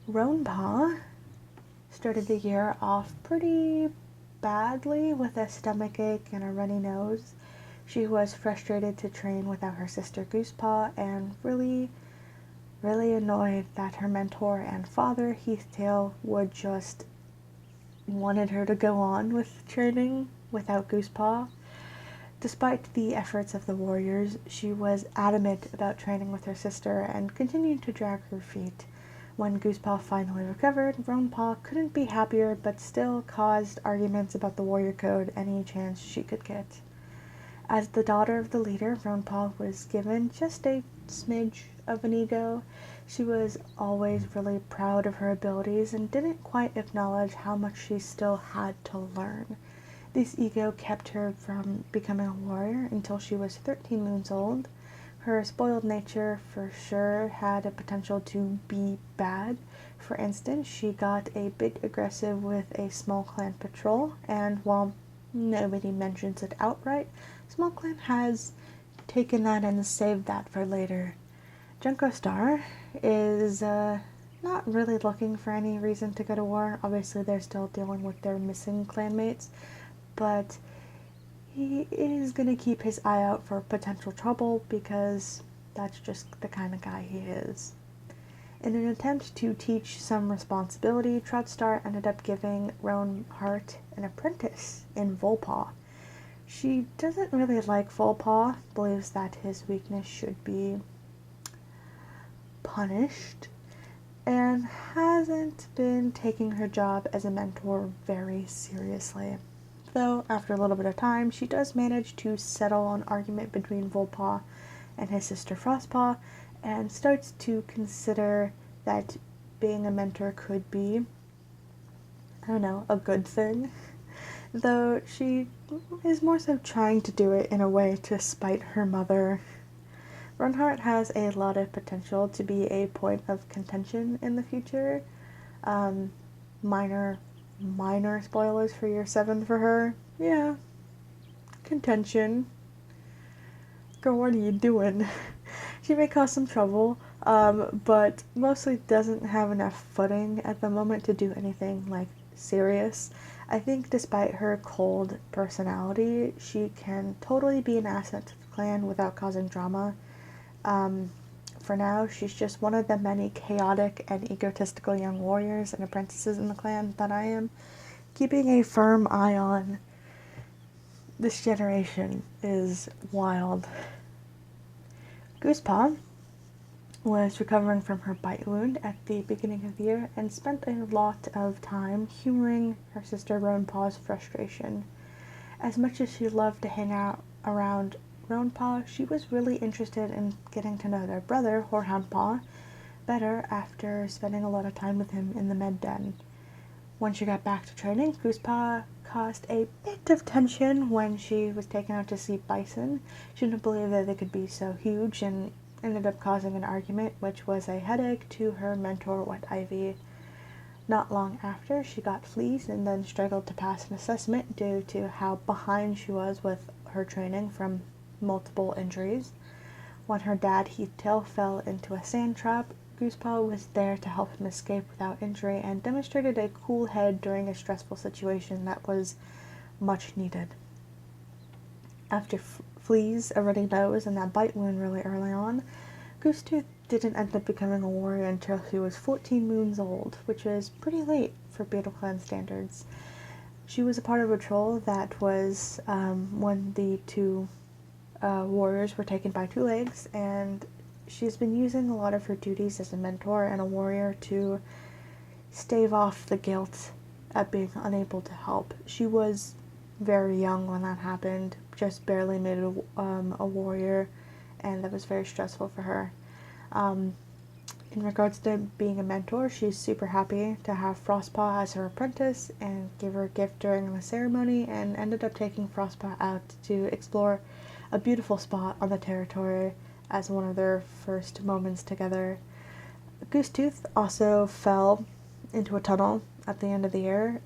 Roanpaw started the year off pretty badly with a stomachache and a runny nose. She was frustrated to train without her sister Goosepaw and really annoyed that her mentor and father, Heathtail, would just wanted her to go on with training without Goosepaw. Despite the efforts of the warriors, she was adamant about training with her sister and continued to drag her feet. When Goosepaw finally recovered, Roanpaw couldn't be happier but still caused arguments about the warrior code any chance she could get. As the daughter of the leader, Roanpaw was given just a smidge of an ego. She was always really proud of her abilities and didn't quite acknowledge how much she still had to learn. This ego kept her from becoming a warrior until she was 13 moons old. Her spoiled nature for sure had a potential to be bad. For instance, she got a bit aggressive with a small clan patrol, and while nobody mentions it outright, small clan has taken that and saved that for later. Junko Star is not really looking for any reason to go to war. Obviously, they're still dealing with their missing clanmates, but he is going to keep his eye out for potential trouble because that's just the kind of guy he is. In an attempt to teach some responsibility, Troutstar ended up giving Roanhart an apprentice in Volpaw. She doesn't really like Volpaw, believes that his weakness should be punished, and hasn't been taking her job as a mentor very seriously. Though, after a little bit of time, she does manage to settle an argument between Volpaw and his sister Frostpaw, and starts to consider that being a mentor could be, I don't know, a good thing. Though she is more so trying to do it in a way to spite her mother. Roanhart has a lot of potential to be a point of contention in the future. Minor spoilers for year 7 for her. Yeah, contention. Girl, what are you doing? She may cause some trouble, but mostly doesn't have enough footing at the moment to do anything, like, serious. I think despite her cold personality, she can totally be an asset to the clan without causing drama. For now, she's just one of the many chaotic and egotistical young warriors and apprentices in the clan that I am keeping a firm eye on. This generation is wild. Goosepaw was recovering from her bite wound at the beginning of the year and spent a lot of time humoring her sister Roanpaw's frustration. As much as she loved to hang out around Roanpaw, she was really interested in getting to know their brother, Horehoundpaw, better after spending a lot of time with him in the med den. When she got back to training, Goosepaw caused a bit of tension when she was taken out to see bison. She didn't believe that they could be so huge and ended up causing an argument, which was a headache to her mentor, Wet Ivy. Not long after, she got fleas and then struggled to pass an assessment due to how behind she was with her training from multiple injuries. When her dad, Heathtail, fell into a sand trap, Goosepaw was there to help him escape without injury and demonstrated a cool head during a stressful situation that was much needed. After fleas, a runny nose, and that bite wound really early on, Goosetooth didn't end up becoming a warrior until she was 14 moons old, which was pretty late for Beetleclan standards. She was a part of a patrol that was when the two warriors were taken by Two Legs, and she's been using a lot of her duties as a mentor and a warrior to stave off the guilt at being unable to help. She was very young when that happened, just barely made a warrior, and that was very stressful for her. In regards to being a mentor, she's super happy to have Frostpaw as her apprentice and gave her a gift during the ceremony and ended up taking Frostpaw out to explore a beautiful spot on the territory as one of their first moments together. Goosetooth also fell into a tunnel at the end of the year,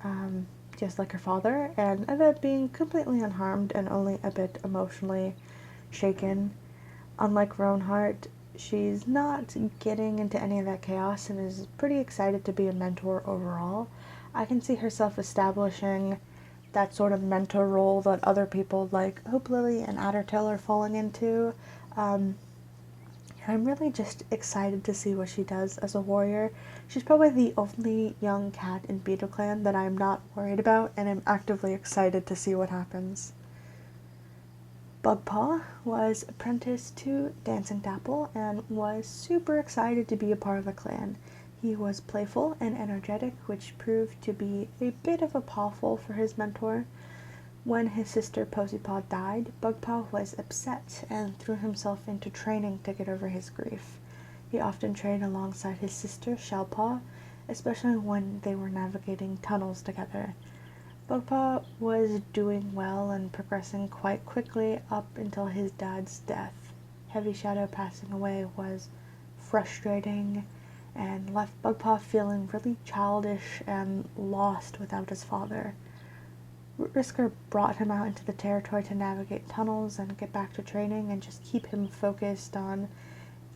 just like her father, and ended up being completely unharmed and only a bit emotionally shaken. Unlike Roanhart, she's not getting into any of that chaos and is pretty excited to be a mentor overall. I can see herself establishing that sort of mentor role that other people like Hope Lily and Addertail are falling into. I'm really just excited to see what she does as a warrior. She's probably the only young cat in Beetleclan that I'm not worried about, and I'm actively excited to see what happens. Bugpaw was apprenticed to Dancing Dapple and was super excited to be a part of the clan. He was playful and energetic, which proved to be a bit of a pawful for his mentor. When his sister Posypaw died, Bugpaw was upset and threw himself into training to get over his grief. He often trained alongside his sister Shellpaw, especially when they were navigating tunnels together. Bugpaw was doing well and progressing quite quickly up until his dad's death. Heavy Shadow passing away was frustrating and left Bugpaw feeling really childish and lost without his father. Risker brought him out into the territory to navigate tunnels and get back to training and just keep him focused on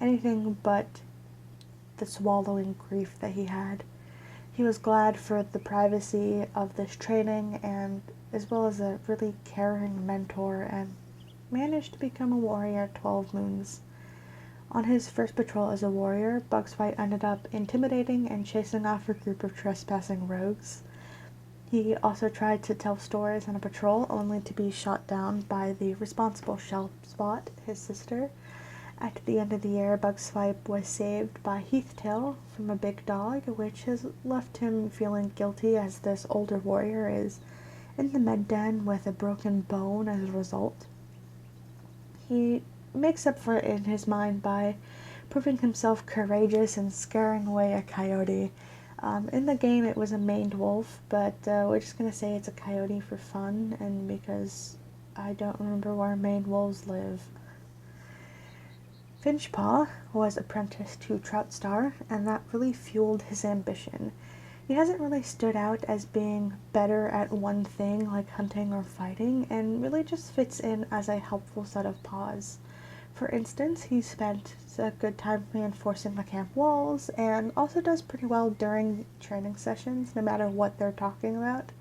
anything but the swallowing grief that he had. He was glad for the privacy of this training and as well as a really caring mentor, and managed to become a warrior 12 moons. On his first patrol as a warrior, Bugswipe ended up intimidating and chasing off a group of trespassing rogues. He also tried to tell stories on a patrol, only to be shot down by the responsible Shellspot, his sister. At the end of the year, Bugswipe was saved by Heathtail from a big dog, which has left him feeling guilty as this older warrior is in the med den with a broken bone as a result. He makes up for it in his mind by proving himself courageous and scaring away a coyote. In the game it was a maned wolf, but we're just going to say it's a coyote for fun, and because I don't remember where maned wolves live. Finchpaw was apprenticed to Troutstar, and that really fueled his ambition. He hasn't really stood out as being better at one thing like hunting or fighting, and really just fits in as a helpful set of paws. For instance, he spent a good time reinforcing the camp walls, and also does pretty well during training sessions, no matter what they're talking about.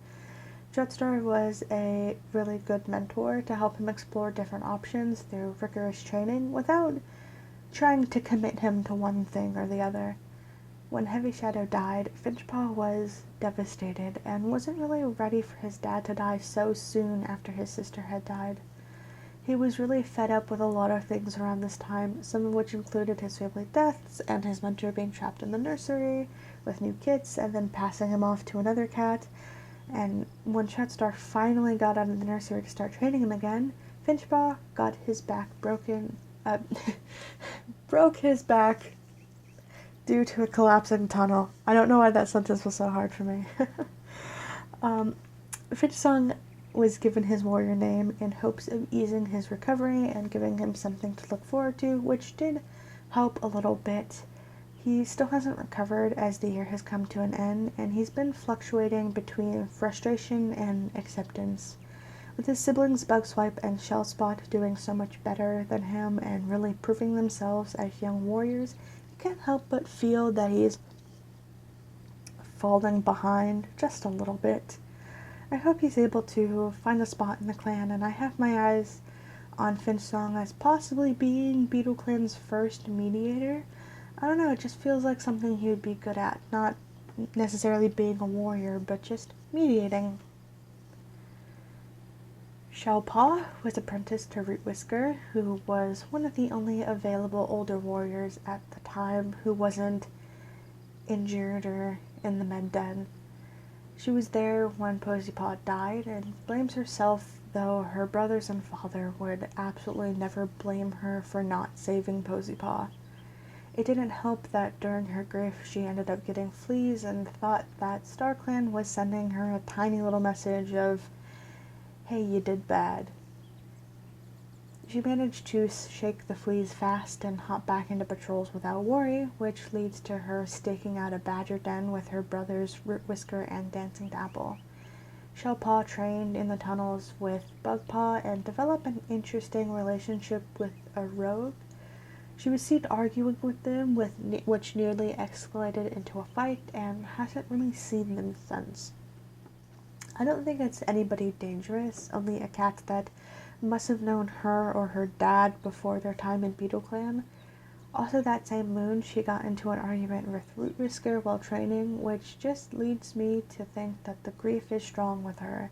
Troutstar was a really good mentor to help him explore different options through rigorous training without trying to commit him to one thing or the other. When Heavy Shadow died, Finchpaw was devastated and wasn't really ready for his dad to die so soon after his sister had died. He was really fed up with a lot of things around this time, some of which included his family deaths and his mentor being trapped in the nursery with new kits and then passing him off to another cat. And when Troutstar finally got out of the nursery to start training him again, Finchpaw got his back broken, broke his back due to a collapsing tunnel. I don't know why that sentence was so hard for me. Finchsong was given his warrior name in hopes of easing his recovery and giving him something to look forward to, which did help a little bit. He still hasn't recovered as the year has come to an end, and he's been fluctuating between frustration and acceptance. With his siblings Bugswipe and Shellspot doing so much better than him and really proving themselves as young warriors, you can't help but feel that he's falling behind just a little bit. I hope he's able to find a spot in the clan, and I have my eyes on Finchsong as possibly being Beetleclan's first mediator. I don't know, it just feels like something he would be good at, not necessarily being a warrior, but just mediating. Shellpaw was apprenticed to Rootwhisker, who was one of the only available older warriors at the time who wasn't injured or in the med den. She was there when Poseypaw died and blames herself, though her brothers and father would absolutely never blame her for not saving Poseypaw. It didn't help that during her grief she ended up getting fleas and thought that StarClan was sending her a tiny little message of, "Hey, you did bad." She managed to shake the fleas fast and hop back into patrols without worry, which leads to her staking out a badger den with her brothers Rootwhisker and Dancing Dapple. Shellpaw trained in the tunnels with Bugpaw and developed an interesting relationship with a rogue. She was seen arguing with them, which nearly escalated into a fight, and hasn't really seen them since. I don't think it's anybody dangerous, only a cat that must have known her or her dad before their time in Beetleclan. Also that same moon, she got into an argument with Rootwhisker while training, which just leads me to think that the grief is strong with her.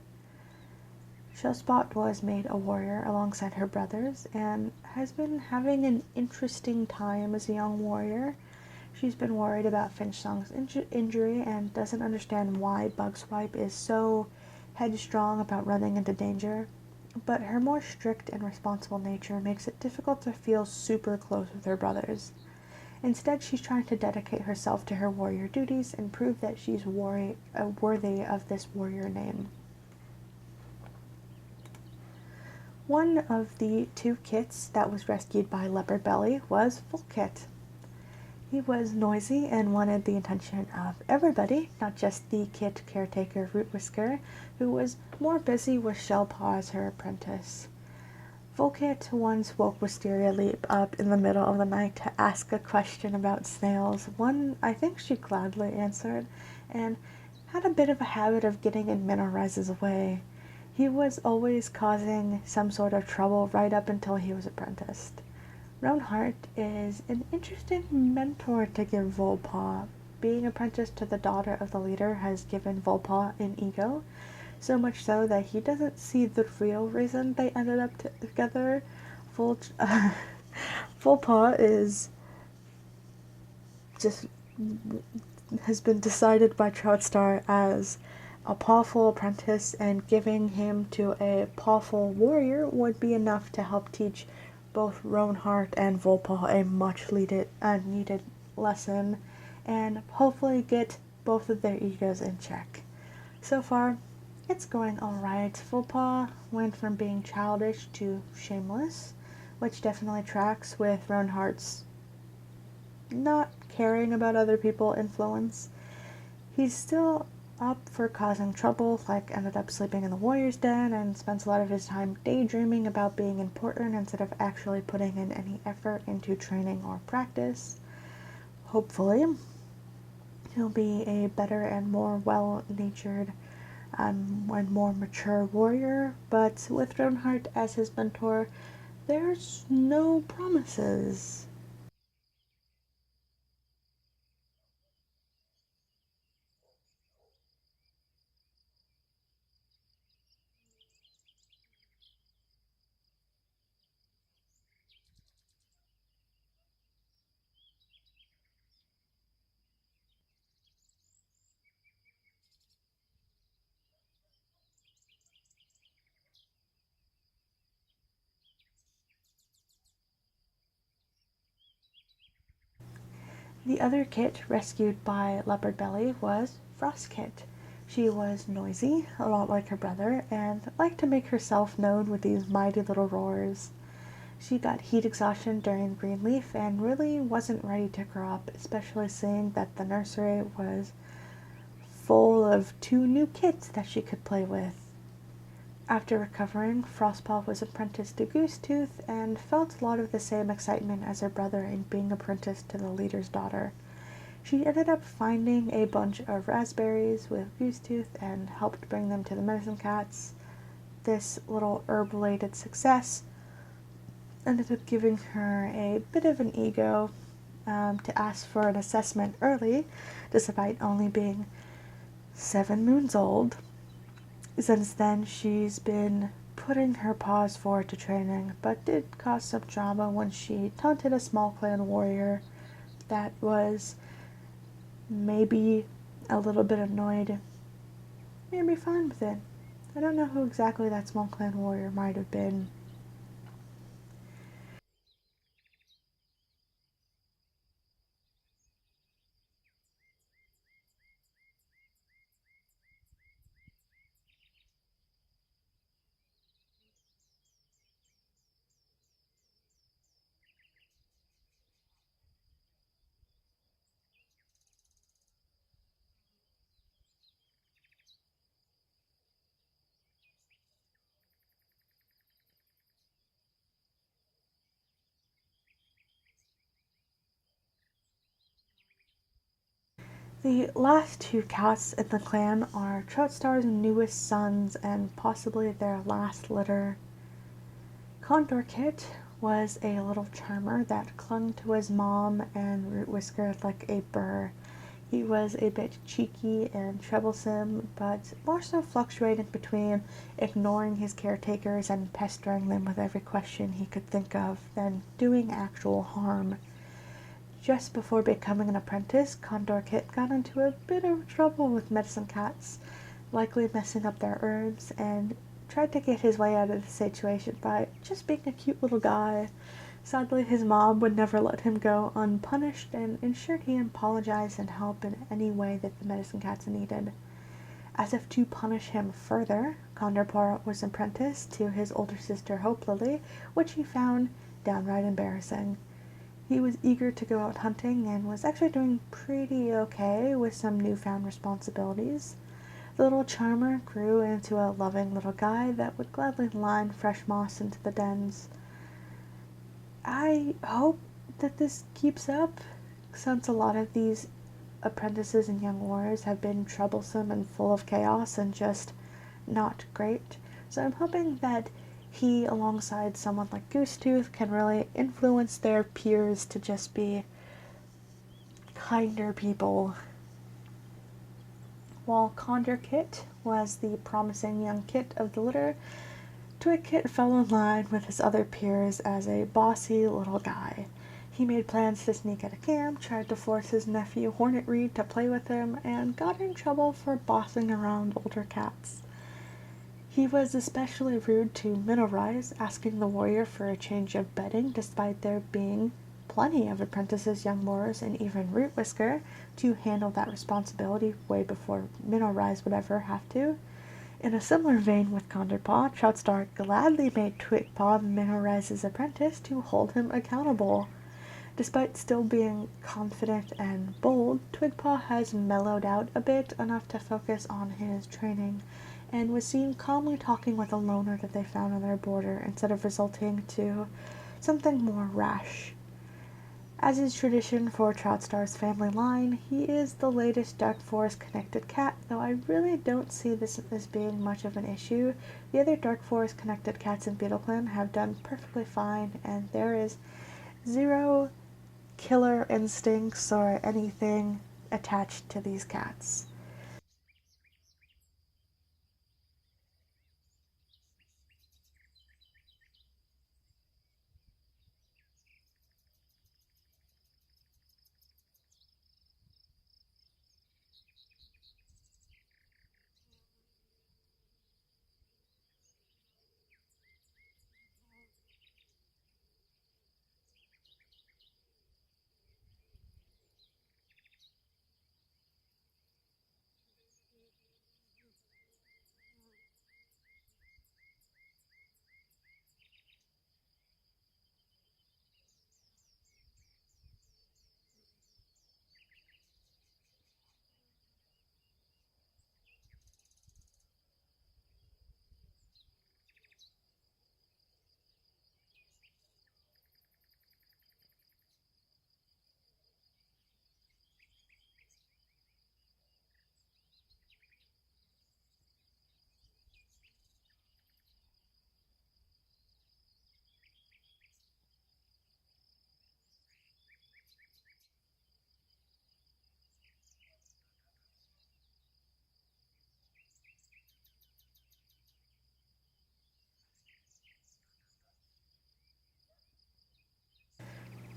Shellspot was made a warrior alongside her brothers, and has been having an interesting time as a young warrior. She's been worried about Finchsong's injury and doesn't understand why Bugswipe is so headstrong about running into danger. But her more strict and responsible nature makes it difficult to feel super close with her brothers. Instead, she's trying to dedicate herself to her warrior duties and prove that she's worthy of this warrior name. One of the two kits that was rescued by Leopard Belly was Full Kit. He was noisy and wanted the attention of everybody, not just the kit caretaker Rootwhisker, who was more busy with Shellpaw as her apprentice. Volkit once woke Wisterialeap up in the middle of the night to ask a question about snails, one I think she gladly answered, and had a bit of a habit of getting in Minoriz's way. He was always causing some sort of trouble right up until he was apprenticed. Roanhart is an interesting mentor to give Volpaw. Being apprenticed to the daughter of the leader has given Volpaw an ego, so much so that he doesn't see the real reason they ended up together. Volpaw is just has been decided by Troutstar as a powerful apprentice, and giving him to a powerful warrior would be enough to help teach both Roanhart and Volpaw a much needed lesson, and hopefully get both of their egos in check. So far, it's going alright. Volpaw went from being childish to shameless, which definitely tracks with Roanhart's not caring about other people influence. He's still up for causing trouble, like ended up sleeping in the warrior's den and spends a lot of his time daydreaming about being important instead of actually putting in any effort into training or practice. Hopefully, he'll be a better and more well-natured and more mature warrior, but with Roanhart as his mentor, there's no promises. The other kit rescued by Leopard Belly was Frostkit. She was noisy, a lot like her brother, and liked to make herself known with these mighty little roars. She got heat exhaustion during Greenleaf and really wasn't ready to grow up, especially seeing that the nursery was full of 2 new kits that she could play with. After recovering, Frostpaw was apprenticed to Goosetooth and felt a lot of the same excitement as her brother in being apprenticed to the leader's daughter. She ended up finding a bunch of raspberries with Goosetooth and helped bring them to the medicine cats. This little herb-related success ended up giving her a bit of an ego to ask for an assessment early, despite only being 7 moons old. Since then, she's been putting her paws forward to training, but did cause some drama when she taunted a small clan warrior that was maybe a little bit annoyed, maybe fine with it. I don't know who exactly that small clan warrior might have been. The last 2 cats in the clan are Troutstar's newest sons and possibly their last litter. Condor Kit was a little charmer that clung to his mom and root whiskered like a burr. He was a bit cheeky and troublesome, but more so fluctuating between ignoring his caretakers and pestering them with every question he could think of than doing actual harm. Just before becoming an apprentice, Condor Kit got into a bit of trouble with medicine cats, likely messing up their herbs, and tried to get his way out of the situation by just being a cute little guy. Sadly, his mom would never let him go unpunished and ensured he apologized and help in any way that the medicine cats needed. As if to punish him further, Condorpaw was apprenticed to his older sister Hope Lily, which he found downright embarrassing. He was eager to go out hunting and was actually doing pretty okay with some newfound responsibilities. The little charmer grew into a loving little guy that would gladly line fresh moss into the dens. I hope that this keeps up, since a lot of these apprentices and young warriors have been troublesome and full of chaos and just not great. So I'm hoping that he, alongside someone like Goosetooth, can really influence their peers to just be kinder people. While Condor Kit was the promising young kit of the litter, Twig Kit fell in line with his other peers as a bossy little guy. He made plans to sneak out of camp, tried to force his nephew Hornetreed to play with him, and got in trouble for bossing around older cats. He was especially rude to Minnowrise, asking the warrior for a change of bedding despite there being plenty of apprentices, young moors, and even Root Whisker to handle that responsibility way before Minnowrise would ever have to. In a similar vein with Condorpaw, Troutstar gladly made Twigpaw Minnowrise's apprentice to hold him accountable. Despite still being confident and bold, Twigpaw has mellowed out a bit, enough to focus on his training, and was seen calmly talking with a loner that they found on their border instead of resulting to something more rash. As is tradition for Troutstar's family line, he is the latest Dark Forest connected cat, though I really don't see this as being much of an issue. The other Dark Forest connected cats in Beetleclan have done perfectly fine, and there is zero killer instincts or anything attached to these cats.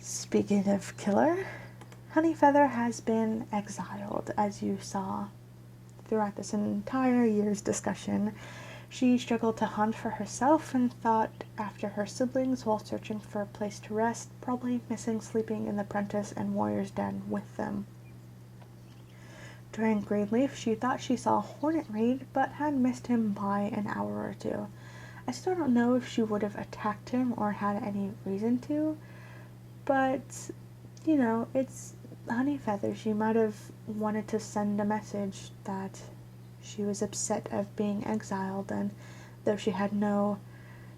Speaking of killer, Honeyfeather has been exiled, as you saw throughout this entire year's discussion. She struggled to hunt for herself and thought after her siblings while searching for a place to rest, probably missing sleeping in the Prentice and Warrior's Den with them. During Greenleaf, she thought she saw Hornetreed, but had missed him by an hour or two. I still don't know if she would have attacked him or had any reason to, but, it's Honeyfeather. She might have wanted to send a message that she was upset of being exiled, and though she had no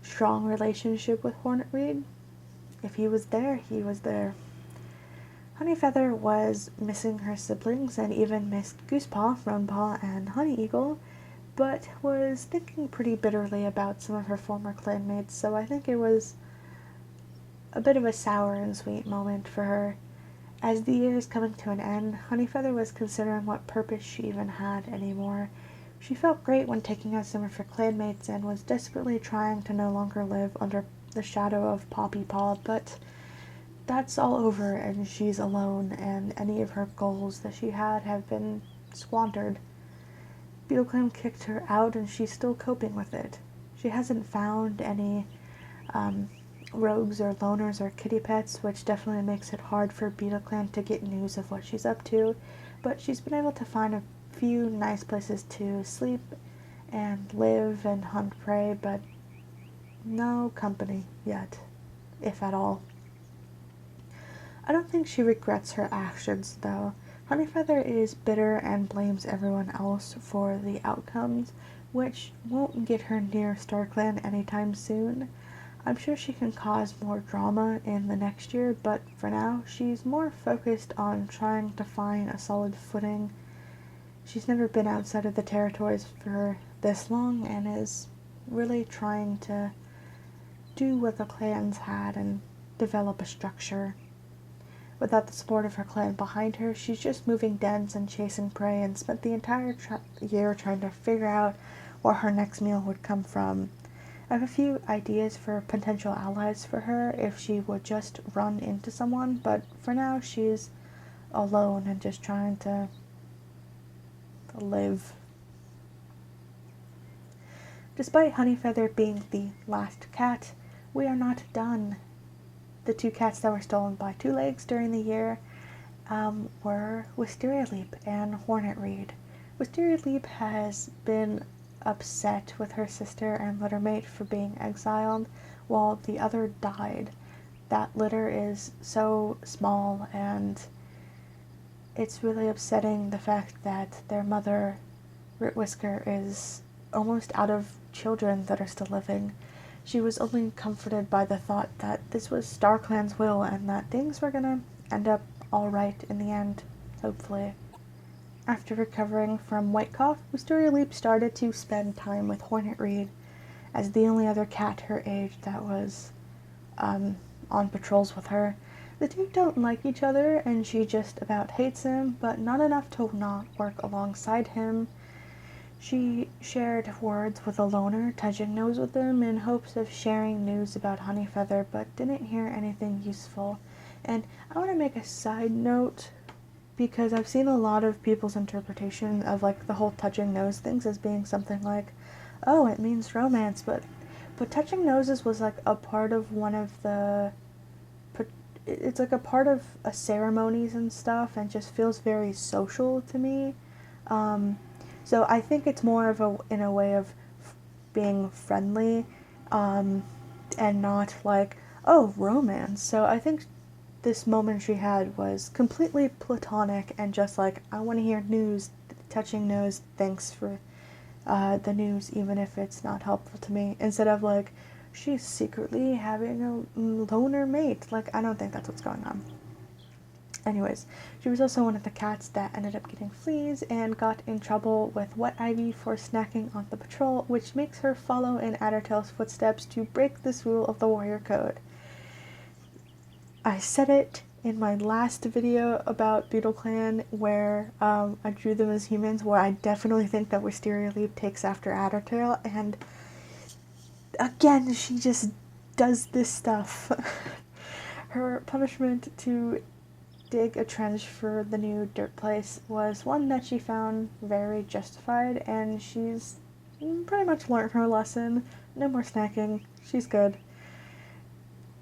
strong relationship with Hornetreed, if he was there, he was there. Honeyfeather was missing her siblings and even missed Goosepaw, Ronepaw, and Honey Eagle, but was thinking pretty bitterly about some of her former clanmates, so I think it was a bit of a sour and sweet moment for her. As the year is coming to an end, Honeyfeather was considering what purpose she even had anymore. She felt great when taking out some of her clanmates and was desperately trying to no longer live under the shadow of Poppy Paw, but that's all over and she's alone, and any of her goals that she had have been squandered. Beetleclan kicked her out and she's still coping with it. She hasn't found any rogues or loners or kitty pets, which definitely makes it hard for Beetleclan to get news of what she's up to, but she's been able to find a few nice places to sleep and live and hunt prey, but no company yet, if at all. I don't think she regrets her actions, though. Honeyfeather is bitter and blames everyone else for the outcomes, which won't get her near StarClan anytime soon. I'm sure she can cause more drama in the next year, but for now, she's more focused on trying to find a solid footing. She's never been outside of the territories for this long and is really trying to do what the clans had and develop a structure. Without the support of her clan behind her, she's just moving dens and chasing prey and spent the entire year trying to figure out where her next meal would come from. I have a few ideas for potential allies for her if she would just run into someone, but for now she's alone and just trying to live. Despite Honeyfeather being the last cat, we are not done. The 2 cats that were stolen by Two Legs during the year were Wisterialeap and Hornetreed. Wisterialeap has been upset with her sister and littermate for being exiled, while the other died. That litter is so small, and it's really upsetting the fact that their mother, Whisker, is almost out of children that are still living. She was only comforted by the thought that this was StarClan's will and that things were gonna end up alright in the end, hopefully. After recovering from White Cough, Wisterialeap started to spend time with Hornetreed as the only other cat her age that was on patrols with her. The two don't like each other and she just about hates him, but not enough to not work alongside him. She shared words with a loner, touching nose with him in hopes of sharing news about Honeyfeather, but didn't hear anything useful. And I want to make a side note, because I've seen a lot of people's interpretation of like the whole touching nose things as being something like, oh, it means romance, but touching noses was like a part of one of the, it's like a part of a ceremonies and stuff, and just feels very social to me. So I think it's more of in a way of being friendly, and not like, oh, romance. So I think this moment she had was completely platonic and just like, I want to hear news, touching nose, thanks for the news, even if it's not helpful to me, instead of like, she's secretly having a loner mate. Like, I don't think that's what's going on. Anyways, she was also one of the cats that ended up getting fleas and got in trouble with Wet Ivy for snacking on the patrol, which makes her follow in Addertail's footsteps to break this rule of the warrior code. I said it in my last video about Beetleclan, where I drew them as humans, where I definitely think that Wisterialeap takes after Addertail, and again, she just does this stuff. Her punishment to dig a trench for the new dirt place was one that she found very justified, and she's pretty much learned her lesson. No more snacking. She's good.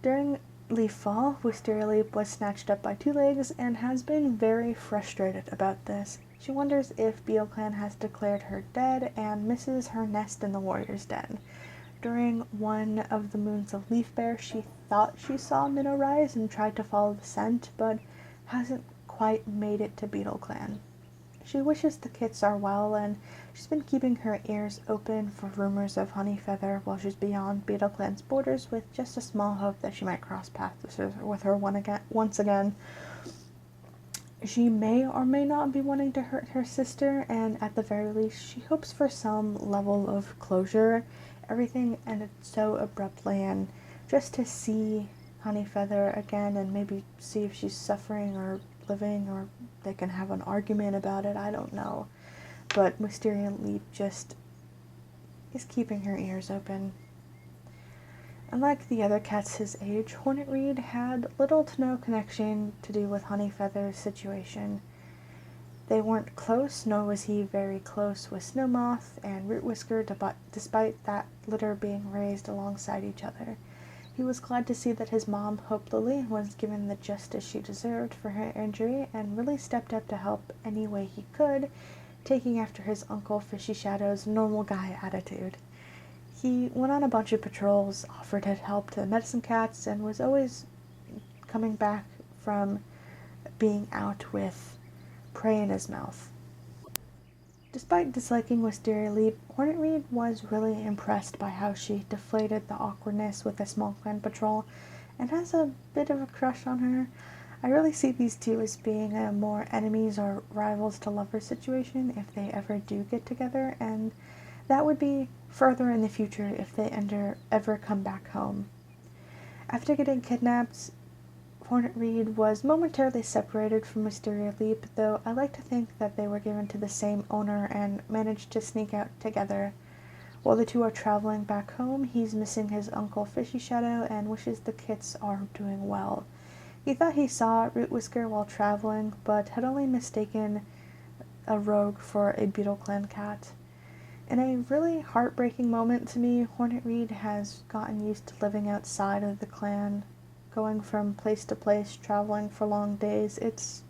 During Leaf Fall, Wisterialeap was snatched up by Two Legs and has been very frustrated about this. She wonders if Beetleclan has declared her dead and misses her nest in the warrior's den. During one of the moons of Leaf Bear, she thought she saw Minnow rise and tried to follow the scent, but hasn't quite made it to Beetleclan. She wishes the kits are well, and she's been keeping her ears open for rumors of Honeyfeather while she's beyond Beetleclan's borders, with just a small hope that she might cross paths with her once again. She may or may not be wanting to hurt her sister, and at the very least, she hopes for some level of closure. Everything ended so abruptly, and just to see Honeyfeather again and maybe see if she's suffering or living, or they can have an argument about it, I don't know. But Wisterialeap just is keeping her ears open. Unlike the other cats his age, Hornetreed had little to no connection to do with Honeyfeather's situation. They weren't close, nor was he very close with Snowmoth and Rootwhisker, despite that litter being raised alongside each other. He was glad to see that his mom, Hope Lily, was given the justice she deserved for her injury, and really stepped up to help any way he could, taking after his Uncle Fishy Shadow's normal guy attitude. He went on a bunch of patrols, offered his help to the medicine cats, and was always coming back from being out with prey in his mouth. Despite disliking Wisterialeap, Hornetreed was really impressed by how she deflated the awkwardness with a small clan patrol and has a bit of a crush on her. I really see these two as being a more enemies or rivals to lovers situation if they ever do get together, and that would be further in the future if they ever come back home. After getting kidnapped, Hornetreed was momentarily separated from Wisterialeap, though I like to think that they were given to the same owner and managed to sneak out together. While the two are traveling back home, he's missing his uncle Fishy Shadow and wishes the kits are doing well. He thought he saw Root Whisker while traveling, but had only mistaken a rogue for a Beetleclan cat. In a really heartbreaking moment to me, Hornetreed has gotten used to living outside of the clan, going from place to place, traveling for long days. It's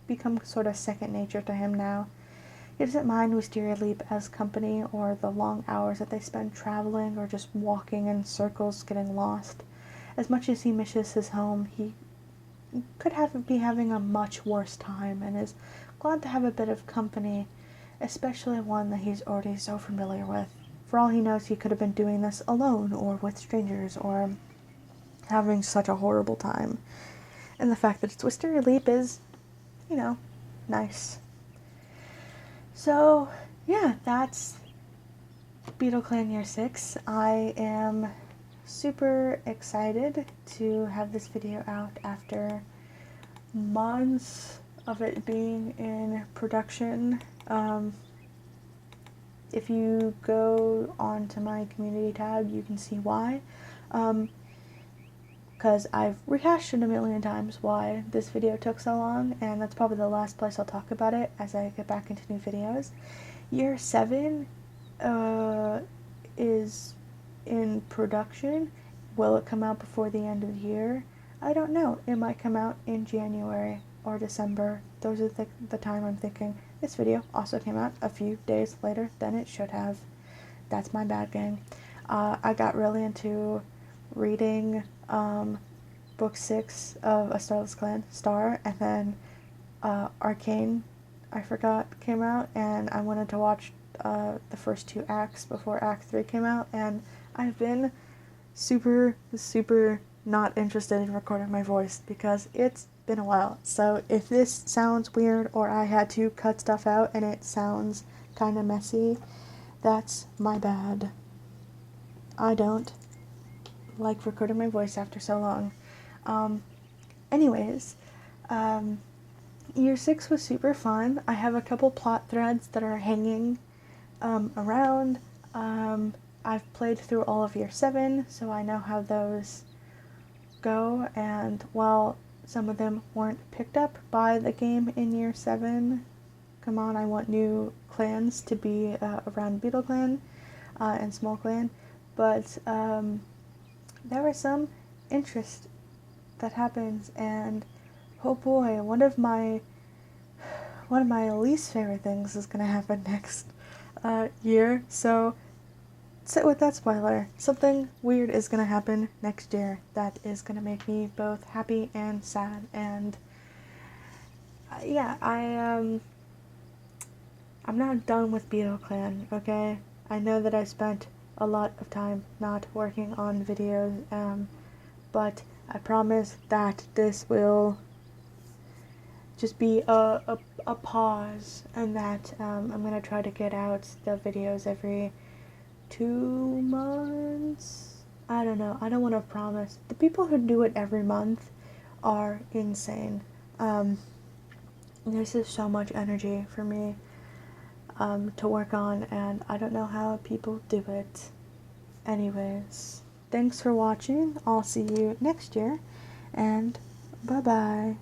become sort of second nature to him now. He doesn't mind Wisterialeap as company or the long hours that they spend traveling or just walking in circles getting lost. As much as he misses his home, he could be having a much worse time and is glad to have a bit of company, especially one that he's already so familiar with. For all he knows, he could have been doing this alone or with strangers or having such a horrible time. And the fact that it's Wisterialeap is, nice. So, yeah, that's Beetleclan Year 6. I am super excited to have this video out after months of it being in production. If you go onto my community tab, you can see why. Because I've rehashed it a million times why this video took so long, and that's probably the last place I'll talk about it as I get back into new videos. Year 7 is in production. Will it come out before the end of the year? I don't know. It might come out in January or December. Those are the time I'm thinking. This video also came out a few days later than it should have. That's my bad, gang. I got really into reading book 6 of A Starless Clan, Star, and then Arcane, I forgot, came out, and I wanted to watch the first 2 acts before Act 3 came out, and I've been super not interested in recording my voice because it's been a while. So if this sounds weird or I had to cut stuff out and it sounds kind of messy, that's my bad. I don't like recording my voice after so long. Anyways, Year 6 was super fun. I have a couple plot threads that are hanging around. I've played through all of Year 7, so I know how those go, and while some of them weren't picked up by the game in Year 7, come on, I want new clans to be around Beetleclan and Small Clan, but there was some interest that happens, and oh boy, one of my least favorite things is going to happen next year, so sit with that spoiler. Something weird is going to happen next year that is going to make me both happy and sad, and yeah, I'm not done with Beetleclan, okay? I know that I spent a lot of time not working on videos, but I promise that this will just be a pause, and that I'm going to try to get out the videos every 2 months? I don't know. I don't want to promise. The people who do it every month are insane. This is so much energy for me to work on, and I don't know how people do it. Anyways, thanks for watching. I'll see you next year, and bye-bye.